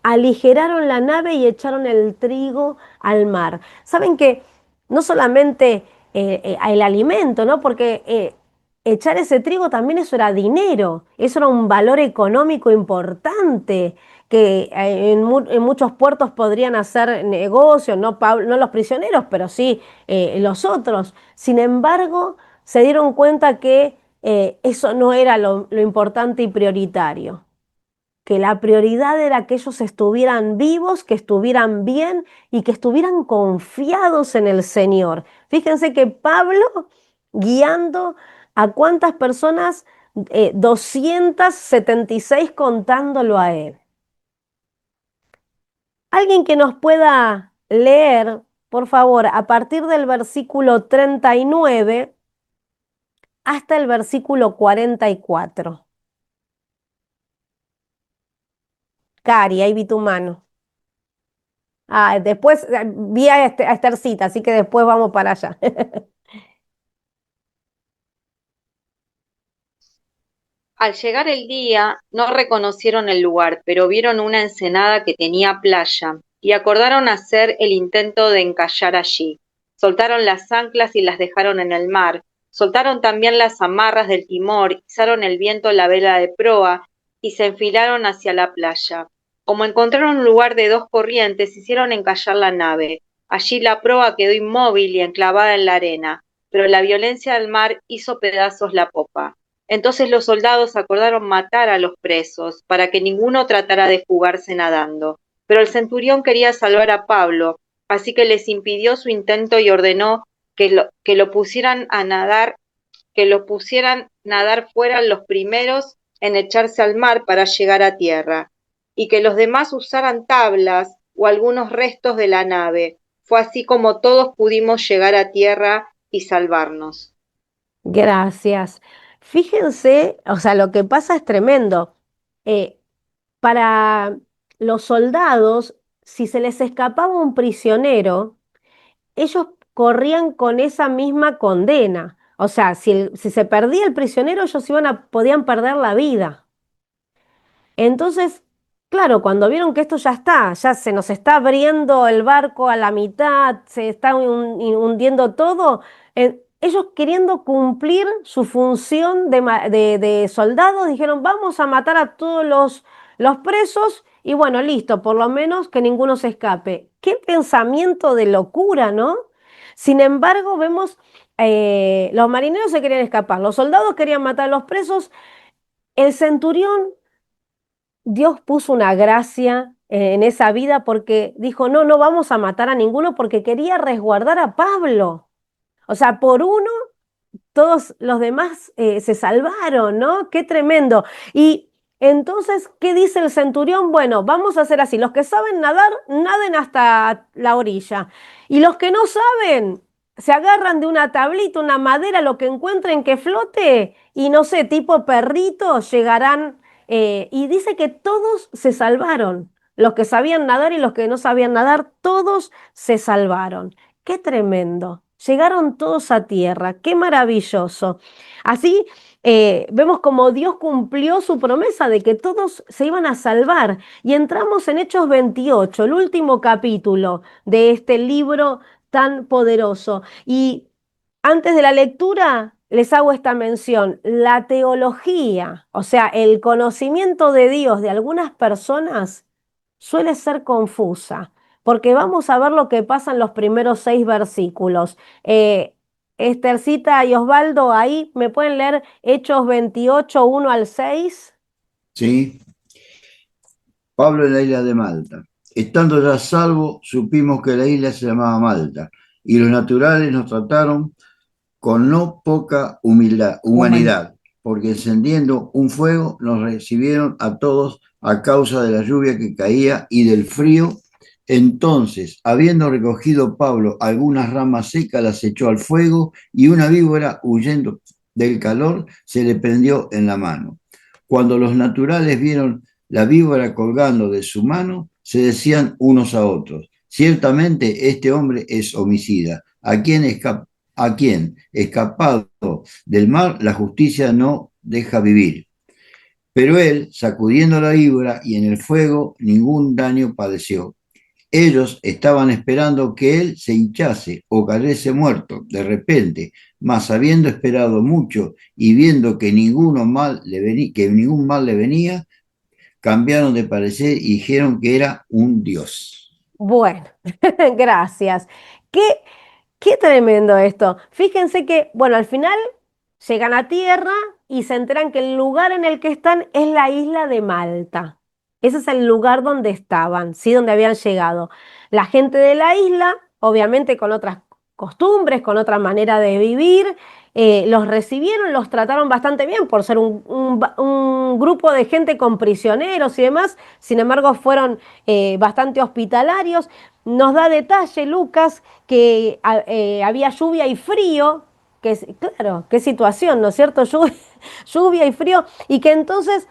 [SPEAKER 1] aligeraron la nave y echaron el trigo al mar. ¿Saben que no solamente el alimento, ¿no? Porque echar ese trigo también eso era dinero, eso era un valor económico importante que en muchos puertos podrían hacer negocios, no, no los prisioneros, pero sí los otros. Sin embargo, se dieron cuenta que eso no era lo importante y prioritario, que la prioridad era que ellos estuvieran vivos, que estuvieran bien y que estuvieran confiados en el Señor. Fíjense que Pablo, guiando a cuántas personas, 276 contándolo a él. Alguien que nos pueda leer, por favor, a partir del versículo 39 hasta el versículo 44. Cari, ahí vi tu mano. Después vi a Estercita, así que después vamos para allá.
[SPEAKER 6] Al llegar el día, no reconocieron el lugar, pero vieron una ensenada que tenía playa, y acordaron hacer el intento de encallar allí. Soltaron las anclas y las dejaron en el mar. Soltaron también las amarras del timón, izaron el viento la vela de proa, y se enfilaron hacia la playa. Como encontraron un lugar de dos corrientes, hicieron encallar la nave. Allí la proa quedó inmóvil y enclavada en la arena, pero la violencia del mar hizo pedazos la popa. Entonces los soldados acordaron matar a los presos, para que ninguno tratara de fugarse nadando. Pero el centurión quería salvar a Pablo, así que les impidió su intento y ordenó que lo pusieran a nadar, que lo pusieran nadar fueran los primeros en echarse al mar para llegar a tierra, y que los demás usaran tablas o algunos restos de la nave. Fue así como todos pudimos llegar a tierra y salvarnos.
[SPEAKER 1] Gracias. Fíjense, o sea, lo que pasa es tremendo. Eh, para los soldados, si se les escapaba un prisionero, ellos corrían con esa misma condena. O sea, si se perdía el prisionero, ellos podían perder la vida. Entonces, claro, cuando vieron que esto ya está, ya se nos está abriendo el barco a la mitad, se está hundiendo todo, ellos queriendo cumplir su función de soldados, dijeron, vamos a matar a todos los presos y bueno, listo, por lo menos que ninguno se escape. Qué pensamiento de locura, ¿no? Sin embargo, vemos, los marineros se querían escapar, los soldados querían matar a los presos, el centurión. Dios puso una gracia en esa vida porque dijo, no, no vamos a matar a ninguno porque quería resguardar a Pablo. O sea, por uno, todos los demás se salvaron, ¿no? Qué tremendo. Y entonces, ¿qué dice el centurión? Bueno, vamos a hacer así. Los que saben nadar, naden hasta la orilla. Y los que no saben, se agarran de una tablita, una madera, lo que encuentren que flote, y no sé, tipo perrito, llegarán. Y dice que todos se salvaron. Los que sabían nadar y los que no sabían nadar, todos se salvaron. Qué tremendo. Llegaron todos a tierra. Qué maravilloso. Así vemos como Dios cumplió su promesa de que todos se iban a salvar. Y entramos en Hechos 28, el último capítulo de este libro tan poderoso. Y antes de la lectura, les hago esta mención. La teología, o sea, el conocimiento de Dios de algunas personas suele ser confusa, porque vamos a ver lo que pasa en los primeros 6 versículos. Estercita y Osvaldo, ahí me pueden leer Hechos 28, 1 al 6.
[SPEAKER 7] ¿Sí? Pablo en la isla de Malta. Estando ya a salvo, supimos que la isla se llamaba Malta, y los naturales nos trataron con no poca humanidad, porque encendiendo un fuego nos recibieron a todos a causa de la lluvia que caía y del frío. Entonces, habiendo recogido Pablo algunas ramas secas, las echó al fuego, y una víbora, huyendo del calor, se le prendió en la mano. Cuando los naturales vieron la víbora colgando de su mano, se decían unos a otros, ciertamente este hombre es homicida, a quien escapado del mar, la justicia no deja vivir. Pero él, sacudiendo la víbora y en el fuego, ningún daño padeció. Ellos estaban esperando que él se hinchase o cayese muerto de repente, mas habiendo esperado mucho y viendo que ningún mal le venía, cambiaron de parecer y dijeron que era un dios.
[SPEAKER 1] Bueno, gracias. Qué, qué tremendo esto. Fíjense que, bueno, al final llegan a tierra y se enteran que el lugar en el que están es la isla de Malta. Ese es el lugar donde estaban, ¿sí? Donde habían llegado. La gente de la isla, obviamente con otras costumbres, con otra manera de vivir. Los recibieron, los trataron bastante bien por ser un grupo de gente con prisioneros y demás. Sin embargo, fueron bastante hospitalarios. Nos da detalle Lucas que había lluvia y frío, claro, qué situación, ¿no es cierto? Lluvia y frío, y que entonces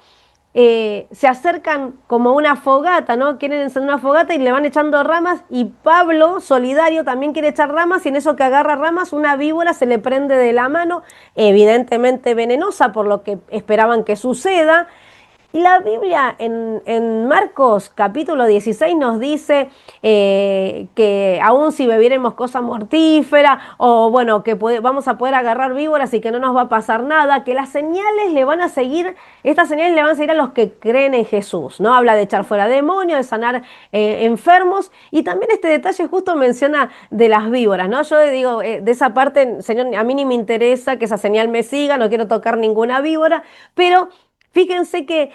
[SPEAKER 1] se acercan como una fogata, ¿no? Quieren encender una fogata y le van echando ramas, y Pablo, solidario, también quiere echar ramas, y en eso que agarra ramas, una víbora se le prende de la mano, evidentemente venenosa, por lo que esperaban que suceda. Y la Biblia en Marcos capítulo 16 nos dice que aun si bebiéremos cosa mortífera, o bueno, que vamos a poder agarrar víboras y que no nos va a pasar nada, que las señales le van a seguir, estas señales le van a seguir a los que creen en Jesús, ¿no? Habla de echar fuera demonios, de sanar enfermos, y también este detalle justo menciona de las víboras, ¿no? Yo digo, de esa parte, Señor, a mí ni me interesa que esa señal me siga, no quiero tocar ninguna víbora, pero fíjense que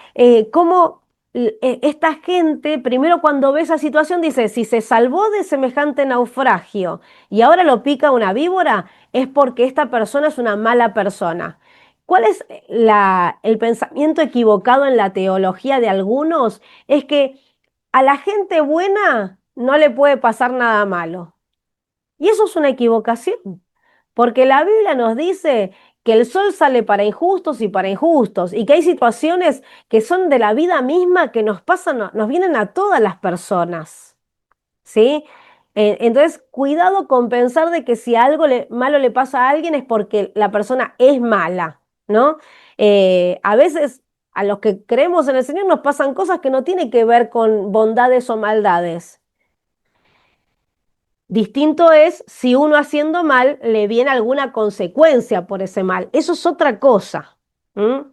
[SPEAKER 1] cómo esta gente, primero cuando ve esa situación, dice, si se salvó de semejante naufragio y ahora lo pica una víbora, es porque esta persona es una mala persona. ¿Cuál es el pensamiento equivocado en la teología de algunos? Es que a la gente buena no le puede pasar nada malo. Y eso es una equivocación. Porque la Biblia nos dice que el sol sale para injustos y para injustos, y que hay situaciones que son de la vida misma que nos pasan, nos vienen a todas las personas, ¿sí? Entonces, cuidado con pensar de que si algo malo le pasa a alguien es porque la persona es mala, ¿no? A veces a los que creemos en el Señor nos pasan cosas que no tienen que ver con bondades o maldades. Distinto es si uno haciendo mal le viene alguna consecuencia por ese mal. Eso es otra cosa.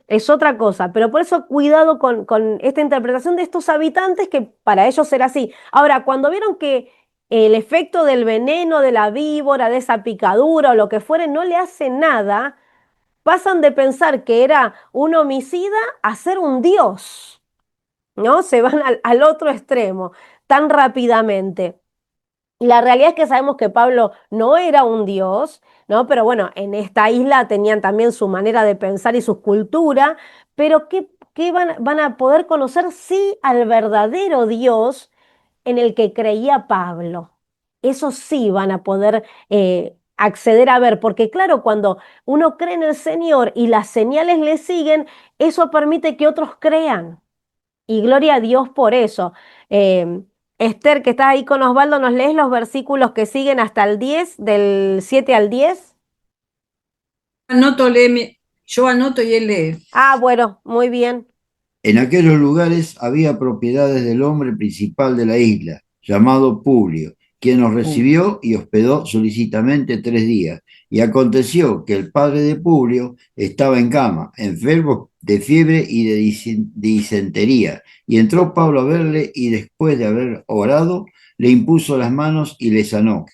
[SPEAKER 1] Es otra cosa. Pero por eso cuidado con esta interpretación de estos habitantes, que para ellos era así. Ahora, cuando vieron que el efecto del veneno, de la víbora, de esa picadura o lo que fuere, no le hace nada, pasan de pensar que era un homicida a ser un dios, ¿no? Se van al otro extremo tan rápidamente. La realidad es que sabemos que Pablo no era un dios, ¿no? Pero bueno, en esta isla tenían también su manera de pensar y su cultura, pero ¿qué van a poder conocer? Sí, al verdadero Dios en el que creía Pablo. Eso sí van a poder acceder a ver, porque claro, cuando uno cree en el Señor y las señales le siguen, eso permite que otros crean. Y gloria a Dios por eso. Esther, que está ahí con Osvaldo, ¿nos lees los versículos que siguen hasta el 10, del 7 al 10?
[SPEAKER 5] Yo anoto y él lee.
[SPEAKER 1] Ah, bueno, muy bien.
[SPEAKER 7] En aquellos lugares había propiedades del hombre principal de la isla, llamado Publio, quien nos recibió y hospedó solicitamente 3 días. Y aconteció que el padre de Publio estaba en cama, enfermo de fiebre y de disentería. Y entró Pablo a verle, y después de haber orado, le impuso las manos y le sanó.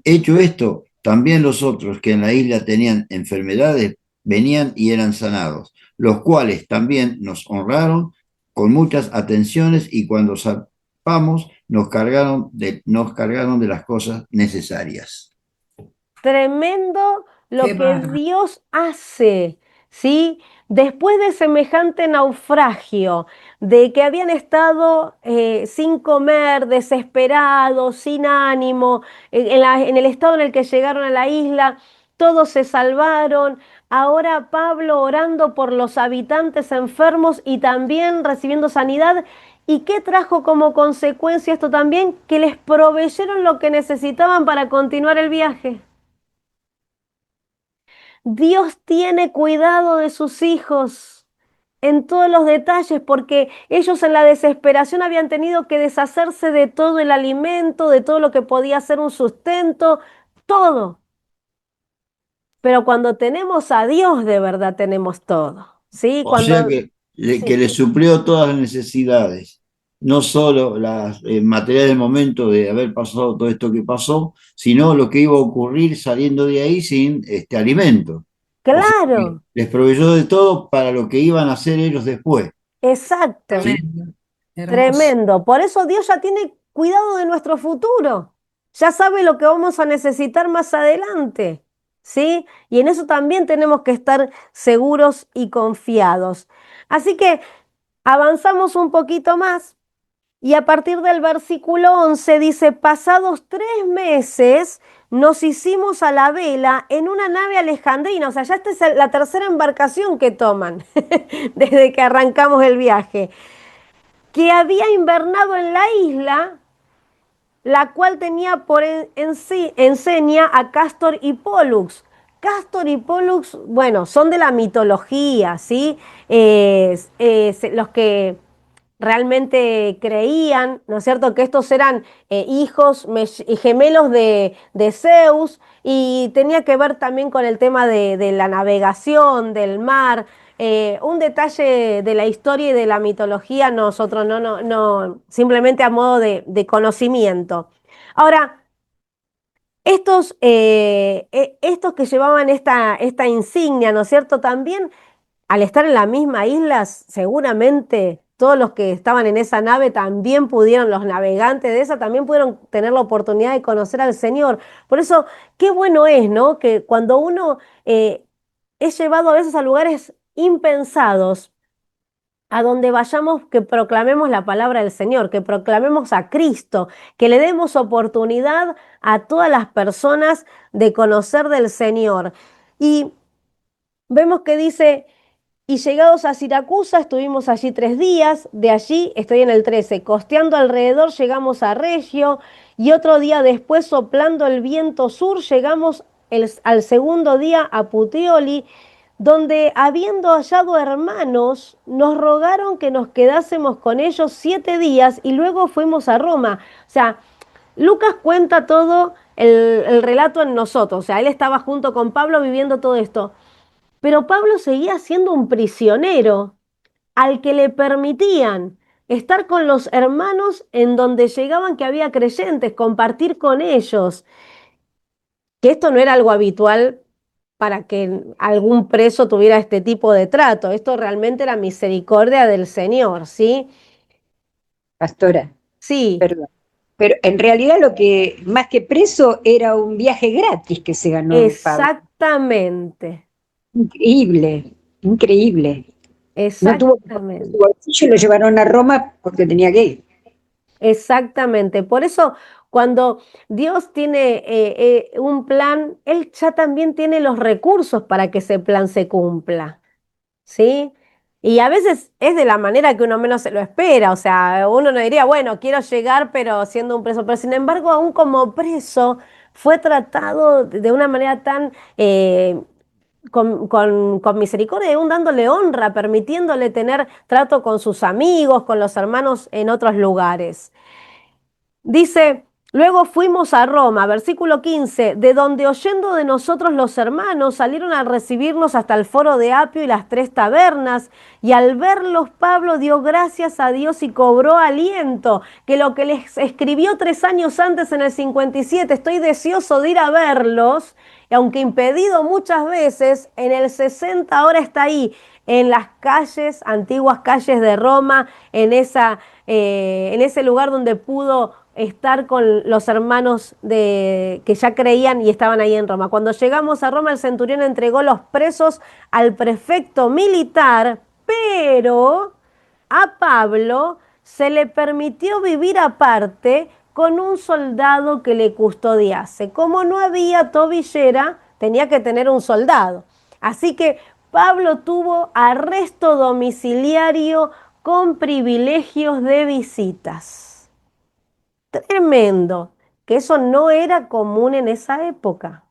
[SPEAKER 7] Hecho esto, también los otros que en la isla tenían enfermedades venían y eran sanados, los cuales también nos honraron con muchas atenciones, y cuando zarpamos nos cargaron de las cosas necesarias.
[SPEAKER 1] Tremendo lo
[SPEAKER 5] Qué
[SPEAKER 1] que
[SPEAKER 5] bárbaro.
[SPEAKER 1] Dios hace, ¿sí? Después de semejante naufragio, de que habían estado sin comer, desesperados, sin ánimo, en el estado en el que llegaron a la isla, todos se salvaron. Ahora Pablo orando por los habitantes enfermos y también recibiendo sanidad. ¿Y qué trajo como consecuencia esto también? Que les proveyeron lo que necesitaban para continuar el viaje. Dios tiene cuidado de sus hijos en todos los detalles, porque ellos en la desesperación habían tenido que deshacerse de todo el alimento, de todo lo que podía ser un sustento, todo. Pero cuando tenemos a Dios, de verdad tenemos todo. ¿Sí?
[SPEAKER 7] O sea que
[SPEAKER 1] Sí.
[SPEAKER 7] le suplió todas las necesidades, no solo las materiales del momento de haber pasado todo esto que pasó, sino lo que iba a ocurrir saliendo de ahí sin alimento. O sea que
[SPEAKER 1] Claro,
[SPEAKER 7] les proveyó de todo para lo que iban a hacer ellos después.
[SPEAKER 1] exacto.
[SPEAKER 7] ¿Sí?
[SPEAKER 5] Tremendo. Hermoso.
[SPEAKER 1] Tremendo. Por eso Dios ya tiene cuidado de nuestro futuro. ya sabe lo que vamos a necesitar más adelante, ¿sí? Y en eso también tenemos que estar seguros y confiados. Así que avanzamos un poquito más y a partir del versículo 11 dice, pasados 3 meses nos hicimos a la vela en una nave alejandrina, o sea, ya esta es la tercera embarcación que toman desde que arrancamos el viaje, que había invernado en la isla, la cual tenía por enseña a Castor y Pólux. Castor y Pólux, bueno, son de la mitología, ¿sí? Los que realmente creían, ¿no es cierto?, que estos eran hijos gemelos de Zeus y tenía que ver también con el tema de la navegación, del mar. Un detalle de la historia y de la mitología, nosotros no, simplemente a modo de conocimiento. Ahora, estos que llevaban esta insignia, ¿no es cierto?, también al estar en la misma isla, seguramente todos los que estaban en esa nave también pudieron, los navegantes de esa, también pudieron tener la oportunidad de conocer al Señor. Por eso, qué bueno es, ¿no? Que cuando uno es llevado a veces a lugares impensados, a donde vayamos, que proclamemos la palabra del Señor, que proclamemos a Cristo, que le demos oportunidad a todas las personas de conocer del Señor. Y vemos que dice, y llegados a Siracusa, estuvimos allí 3 días, de allí, estoy en el 13, costeando alrededor llegamos a Regio, y otro día después, soplando el viento sur, llegamos al segundo día a Puteoli, donde habiendo hallado hermanos, nos rogaron que nos quedásemos con ellos 7 días y luego fuimos a Roma. O sea, Lucas cuenta todo el relato en nosotros, o sea, él estaba junto con Pablo viviendo todo esto. Pero Pablo seguía siendo un prisionero al que le permitían estar con los hermanos en donde llegaban que había creyentes, compartir con ellos, que esto no era algo habitual para que algún preso tuviera este tipo de trato, esto realmente era misericordia del Señor, ¿sí?
[SPEAKER 4] Pastora,
[SPEAKER 1] Sí,
[SPEAKER 4] perdón. Pero en realidad lo que, más que preso, era un viaje gratis que se ganó Pablo.
[SPEAKER 1] exactamente,
[SPEAKER 4] Increíble, increíble. No tuvo que poner su
[SPEAKER 1] exactamente.
[SPEAKER 4] bolsillo y lo llevaron a Roma porque tenía que ir.
[SPEAKER 1] Exactamente. Por eso, cuando Dios tiene un plan, Él ya también tiene los recursos para que ese plan se cumpla, ¿sí? Y a veces es de la manera que uno menos se lo espera. O sea, uno no diría, bueno, quiero llegar, pero siendo un preso. Pero sin embargo, aún como preso, fue tratado de una manera tan con misericordia, y aún dándole honra, permitiéndole tener trato con sus amigos, con los hermanos en otros lugares. Dice, luego fuimos a Roma, versículo 15, de donde oyendo de nosotros los hermanos salieron a recibirnos hasta el foro de Apio y las 3 tabernas, y al verlos Pablo dio gracias a Dios y cobró aliento, que lo que les escribió 3 años antes en el 57, estoy deseoso de ir a verlos, y aunque impedido muchas veces, en el 60 ahora está ahí, en las calles, antiguas calles de Roma, en ese lugar donde pudo estar con los hermanos que ya creían y estaban ahí en Roma. Cuando llegamos a Roma, el centurión entregó los presos al prefecto militar, pero a Pablo se le permitió vivir aparte con un soldado que le custodiase. Como no había tobillera, tenía que tener un soldado. Así que Pablo tuvo arresto domiciliario con privilegios de visitas. Tremendo, que eso no era común en esa época.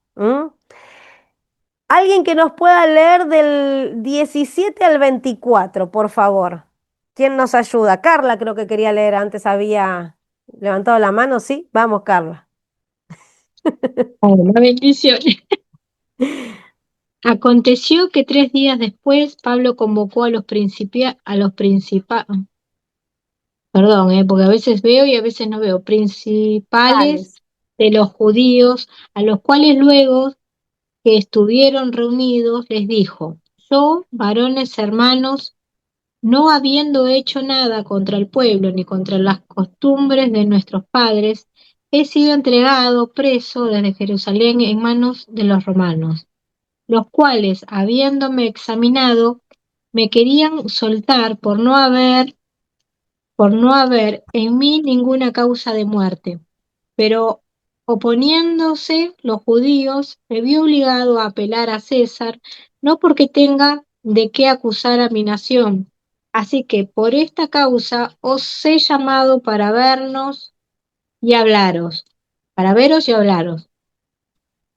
[SPEAKER 1] Alguien que nos pueda leer del 17 al 24, por favor. ¿Quién nos ayuda? Carla creo que quería leer, antes había levantado la mano, ¿sí? Vamos, Carla.
[SPEAKER 8] Una bendición. Aconteció que 3 días después Pablo convocó a los perdón, porque a veces veo y a veces no veo, principales
[SPEAKER 1] Tales.
[SPEAKER 8] de los judíos, a los cuales luego que estuvieron reunidos les dijo, yo, varones hermanos, no habiendo hecho nada contra el pueblo ni contra las costumbres de nuestros padres, he sido entregado preso desde Jerusalén en manos de los romanos, los cuales, habiéndome examinado, me querían soltar por no haber en mí ninguna causa de muerte. Pero oponiéndose los judíos, me vi obligado a apelar a César, no porque tenga de qué acusar a mi nación. Así que por esta causa os he llamado y hablaros, para veros y hablaros,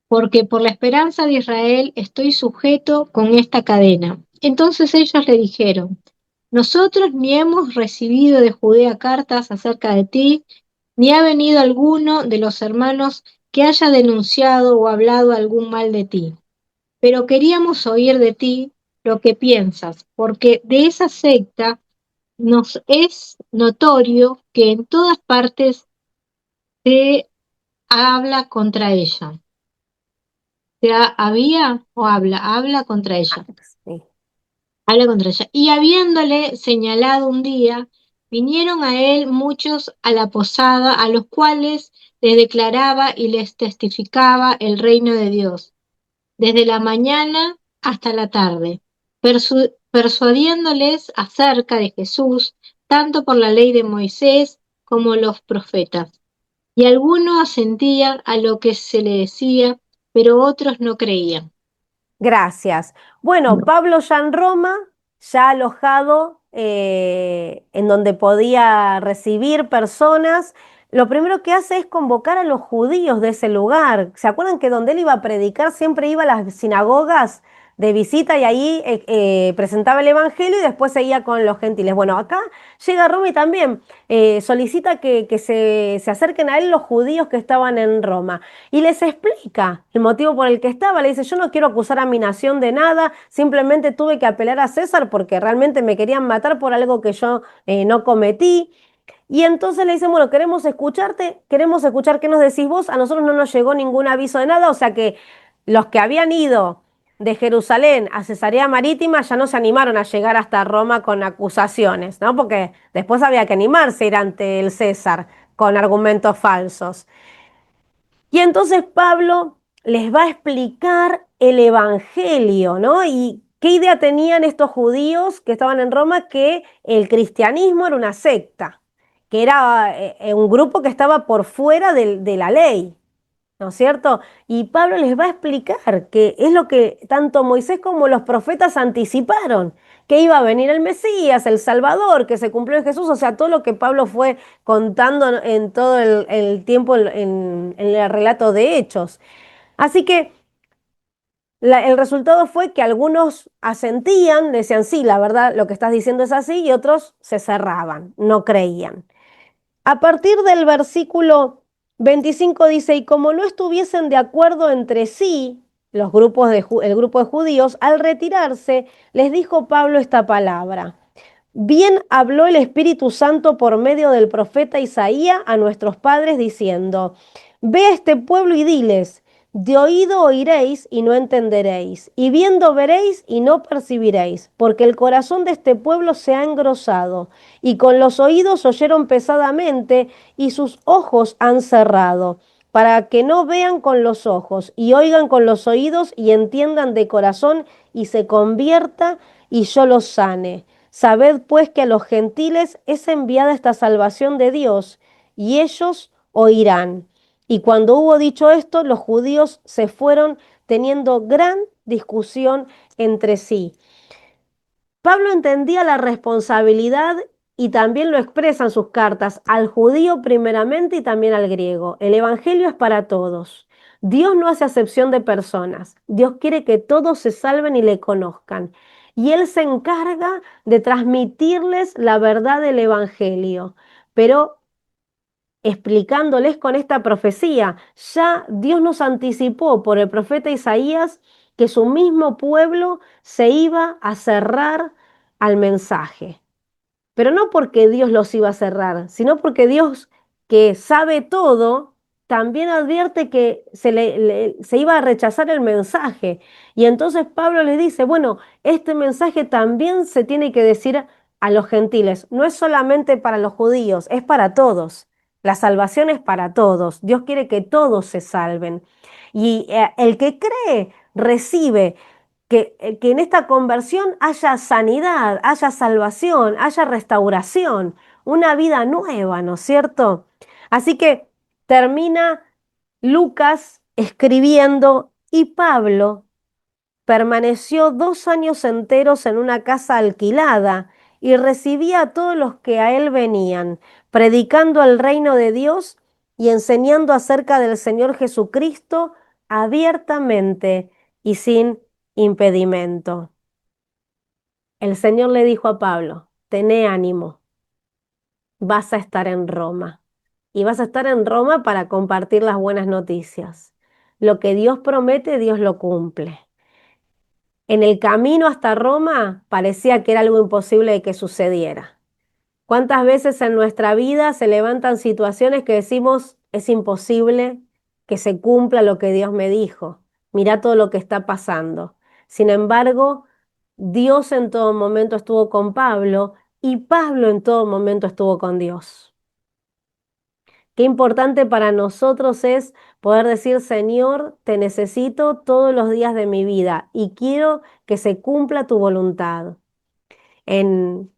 [SPEAKER 8] porque por la esperanza de Israel estoy sujeto con esta cadena. Entonces ellos le dijeron: nosotros ni hemos recibido de Judea cartas acerca de ti, ni ha venido alguno de los hermanos que haya denunciado o hablado algún mal de ti. Pero queríamos oír de ti lo que piensas, porque de esa secta nos es notorio que en todas partes se habla contra ella. Había o habla contra ella.
[SPEAKER 1] Sí.
[SPEAKER 8] Habla contra ella. Y habiéndole señalado un día, vinieron a él muchos a la posada, a los cuales les declaraba y les testificaba el reino de Dios, desde la mañana hasta la tarde, persuadiéndoles acerca de Jesús, tanto por la ley de Moisés como los profetas. Y algunos asentían a lo que se le decía, pero otros no creían.
[SPEAKER 1] Gracias. Bueno, Pablo ya en Roma, ya alojado en donde podía recibir personas, lo primero que hace es convocar a los judíos de ese lugar. ¿Se acuerdan que donde él iba a predicar siempre iba a las sinagogas de visita y ahí presentaba el evangelio y después seguía con los gentiles? Bueno, acá llega a Roma y también solicita que se acerquen a él los judíos que estaban en Roma. Y les explica el motivo por el que estaba. Le dice: yo no quiero acusar a mi nación de nada, simplemente tuve que apelar a César porque realmente me querían matar por algo que yo no cometí. Y entonces le dicen: bueno, queremos escucharte, queremos escuchar qué nos decís vos. A nosotros no nos llegó ningún aviso de nada, o sea que los que habían ido de Jerusalén a Cesarea Marítima ya no se animaron a llegar hasta Roma con acusaciones, ¿no? Porque después había que animarse a ir ante el César con argumentos falsos. Y entonces Pablo les va a explicar el evangelio, ¿no? Y qué idea tenían estos judíos que estaban en Roma, que el cristianismo era una secta, que era un grupo que estaba por fuera de la ley, ¿no es cierto? Y Pablo les va a explicar que es lo que tanto Moisés como los profetas anticiparon, que iba a venir el Mesías, el Salvador, que se cumplió en Jesús, o sea, todo lo que Pablo fue contando en todo el tiempo en el relato de Hechos. Así que el resultado fue que algunos asentían, decían: sí, la verdad, lo que estás diciendo es así, y otros se cerraban, no creían. A partir del versículo 25 dice: y como no estuviesen de acuerdo entre sí, el grupo de judíos, al retirarse, les dijo Pablo esta palabra: bien habló el Espíritu Santo por medio del profeta Isaías a nuestros padres diciendo: ve a este pueblo y diles, de oído oiréis y no entenderéis, y viendo veréis y no percibiréis, porque el corazón de este pueblo se ha engrosado, y con los oídos oyeron pesadamente, y sus ojos han cerrado, para que no vean con los ojos, y oigan con los oídos, y entiendan de corazón, y se convierta, y yo los sane. Sabed pues que a los gentiles es enviada esta salvación de Dios, y ellos oirán. Y cuando hubo dicho esto, los judíos se fueron teniendo gran discusión entre sí. Pablo entendía la responsabilidad y también lo expresa en sus cartas al judío primeramente y también al griego. El evangelio es para todos. Dios no hace acepción de personas. Dios quiere que todos se salven y le conozcan. Y Él se encarga de transmitirles la verdad del evangelio. Pero explicándoles con esta profecía, ya Dios nos anticipó por el profeta Isaías que su mismo pueblo se iba a cerrar al mensaje. Pero no porque Dios los iba a cerrar, sino porque Dios, que sabe todo, también advierte que se iba a rechazar el mensaje. Y entonces Pablo le dice: bueno, este mensaje también se tiene que decir a los gentiles, no es solamente para los judíos, es para todos. La salvación es para todos. Dios quiere que todos se salven. Y el que cree recibe que en esta conversión haya sanidad, haya salvación, haya restauración, una vida nueva, ¿no es cierto? Así que termina Lucas escribiendo y Pablo permaneció 2 años enteros en una casa alquilada y recibía a todos los que a él venían, predicando el reino de Dios y enseñando acerca del Señor Jesucristo abiertamente y sin impedimento. El Señor le dijo a Pablo: tené ánimo, vas a estar en Roma. Y vas a estar en Roma para compartir las buenas noticias. Lo que Dios promete, Dios lo cumple. En el camino hasta Roma parecía que era algo imposible de que sucediera. ¿Cuántas veces en nuestra vida se levantan situaciones que decimos es imposible que se cumpla lo que Dios me dijo? Mirá todo lo que está pasando. Sin embargo, Dios en todo momento estuvo con Pablo y Pablo en todo momento estuvo con Dios. Qué importante para nosotros es poder decir: Señor, te necesito todos los días de mi vida y quiero que se cumpla tu voluntad. En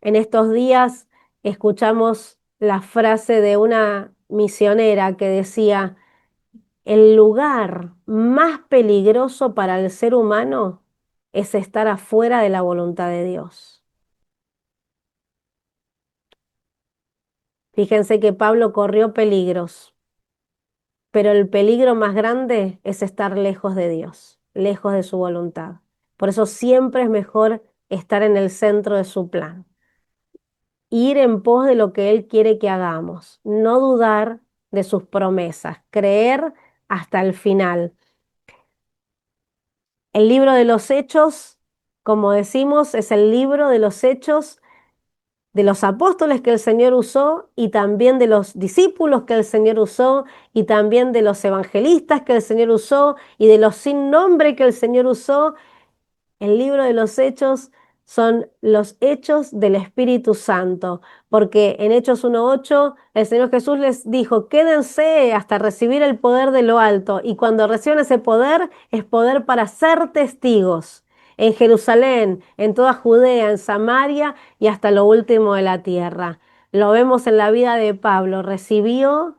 [SPEAKER 1] estos días escuchamos la frase de una misionera que decía: el lugar más peligroso para el ser humano es estar afuera de la voluntad de Dios. Fíjense que Pablo corrió peligros, pero el peligro más grande es estar lejos de Dios, lejos de su voluntad. Por eso siempre es mejor estar en el centro de su plan, ir en pos de lo que Él quiere que hagamos, no dudar de sus promesas, creer hasta el final. El libro de los Hechos, como decimos, es el libro de los hechos de los apóstoles que el Señor usó y también de los discípulos que el Señor usó y también de los evangelistas que el Señor usó y de los sin nombre que el Señor usó. El libro de los Hechos son los hechos del Espíritu Santo, porque en Hechos 1:8 el Señor Jesús les dijo: quédense hasta recibir el poder de lo alto, y cuando reciban ese poder es poder para ser testigos en Jerusalén, en toda Judea, en Samaria y hasta lo último de la tierra. Lo vemos en la vida de Pablo: recibió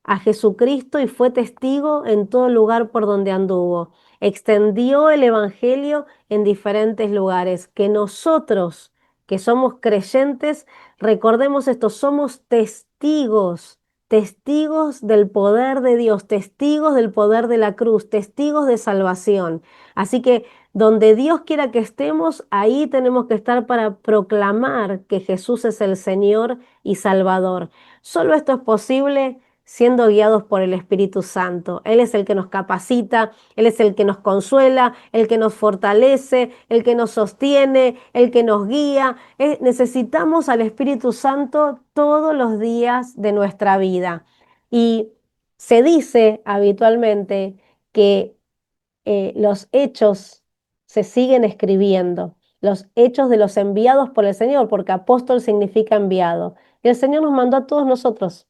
[SPEAKER 1] a Jesucristo y fue testigo en todo lugar por donde anduvo. Extendió el Evangelio en diferentes lugares. Que nosotros, que somos creyentes, recordemos esto: somos testigos, testigos del poder de Dios, testigos del poder de la cruz, testigos de salvación. Así que donde Dios quiera que estemos, ahí tenemos que estar para proclamar que Jesús es el Señor y Salvador. Solo esto es posible siendo guiados por el Espíritu Santo. Él es el que nos capacita, Él es el que nos consuela, el que nos fortalece, el que nos sostiene, el que nos guía. Necesitamos al Espíritu Santo todos los días de nuestra vida. Y se dice habitualmente que los hechos se siguen escribiendo, los hechos de los enviados por el Señor, porque apóstol significa enviado. Y el Señor nos mandó a todos nosotros.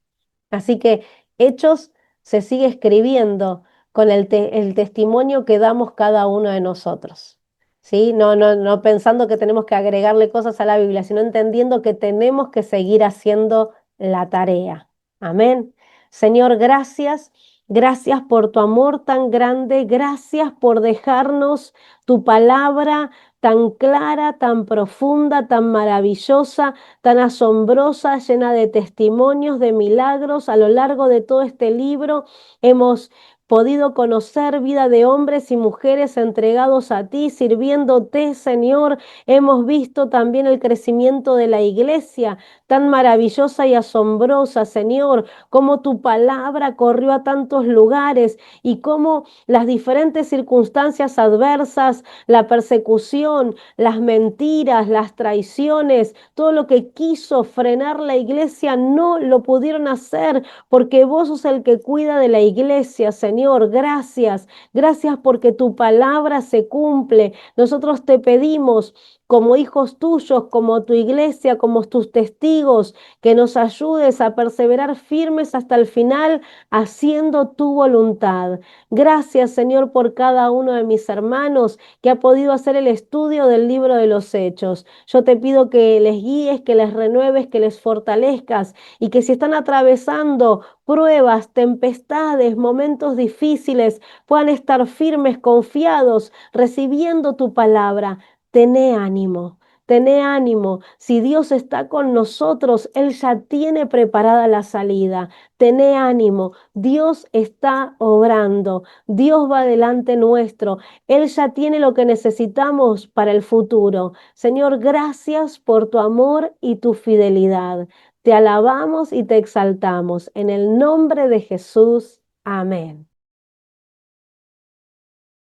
[SPEAKER 1] Así que Hechos se sigue escribiendo con el testimonio que damos cada uno de nosotros. ¿Sí? No pensando que tenemos que agregarle cosas a la Biblia, sino entendiendo que tenemos que seguir haciendo la tarea. Amén. Señor, gracias. Gracias por tu amor tan grande. Gracias por dejarnos tu palabra tan clara, tan profunda, tan maravillosa, tan asombrosa, llena de testimonios, de milagros. A lo largo de todo este libro hemos podido conocer vida de hombres y mujeres entregados a ti, sirviéndote, Señor. Hemos visto también el crecimiento de la iglesia, tan maravillosa y asombrosa, Señor, cómo tu palabra corrió a tantos lugares y cómo las diferentes circunstancias adversas, la persecución, las mentiras, las traiciones, todo lo que quiso frenar la iglesia no lo pudieron hacer, porque vos sos el que cuida de la iglesia, Señor. Gracias, gracias porque tu palabra se cumple. Nosotros te pedimos como hijos tuyos, como tu iglesia, como tus testigos, que nos ayudes a perseverar firmes hasta el final, haciendo tu voluntad. Gracias, Señor, por cada uno de mis hermanos que ha podido hacer el estudio del libro de los Hechos. Yo te pido que les guíes, que les renueves, que les fortalezcas y que si están atravesando pruebas, tempestades, momentos difíciles, puedan estar firmes, confiados, recibiendo tu palabra. Tené ánimo. Tené ánimo, si Dios está con nosotros, Él ya tiene preparada la salida. Tené ánimo, Dios está obrando, Dios va delante nuestro, Él ya tiene lo que necesitamos para el futuro. Señor, gracias por tu amor y tu fidelidad. Te alabamos y te exaltamos. En el nombre de Jesús, amén.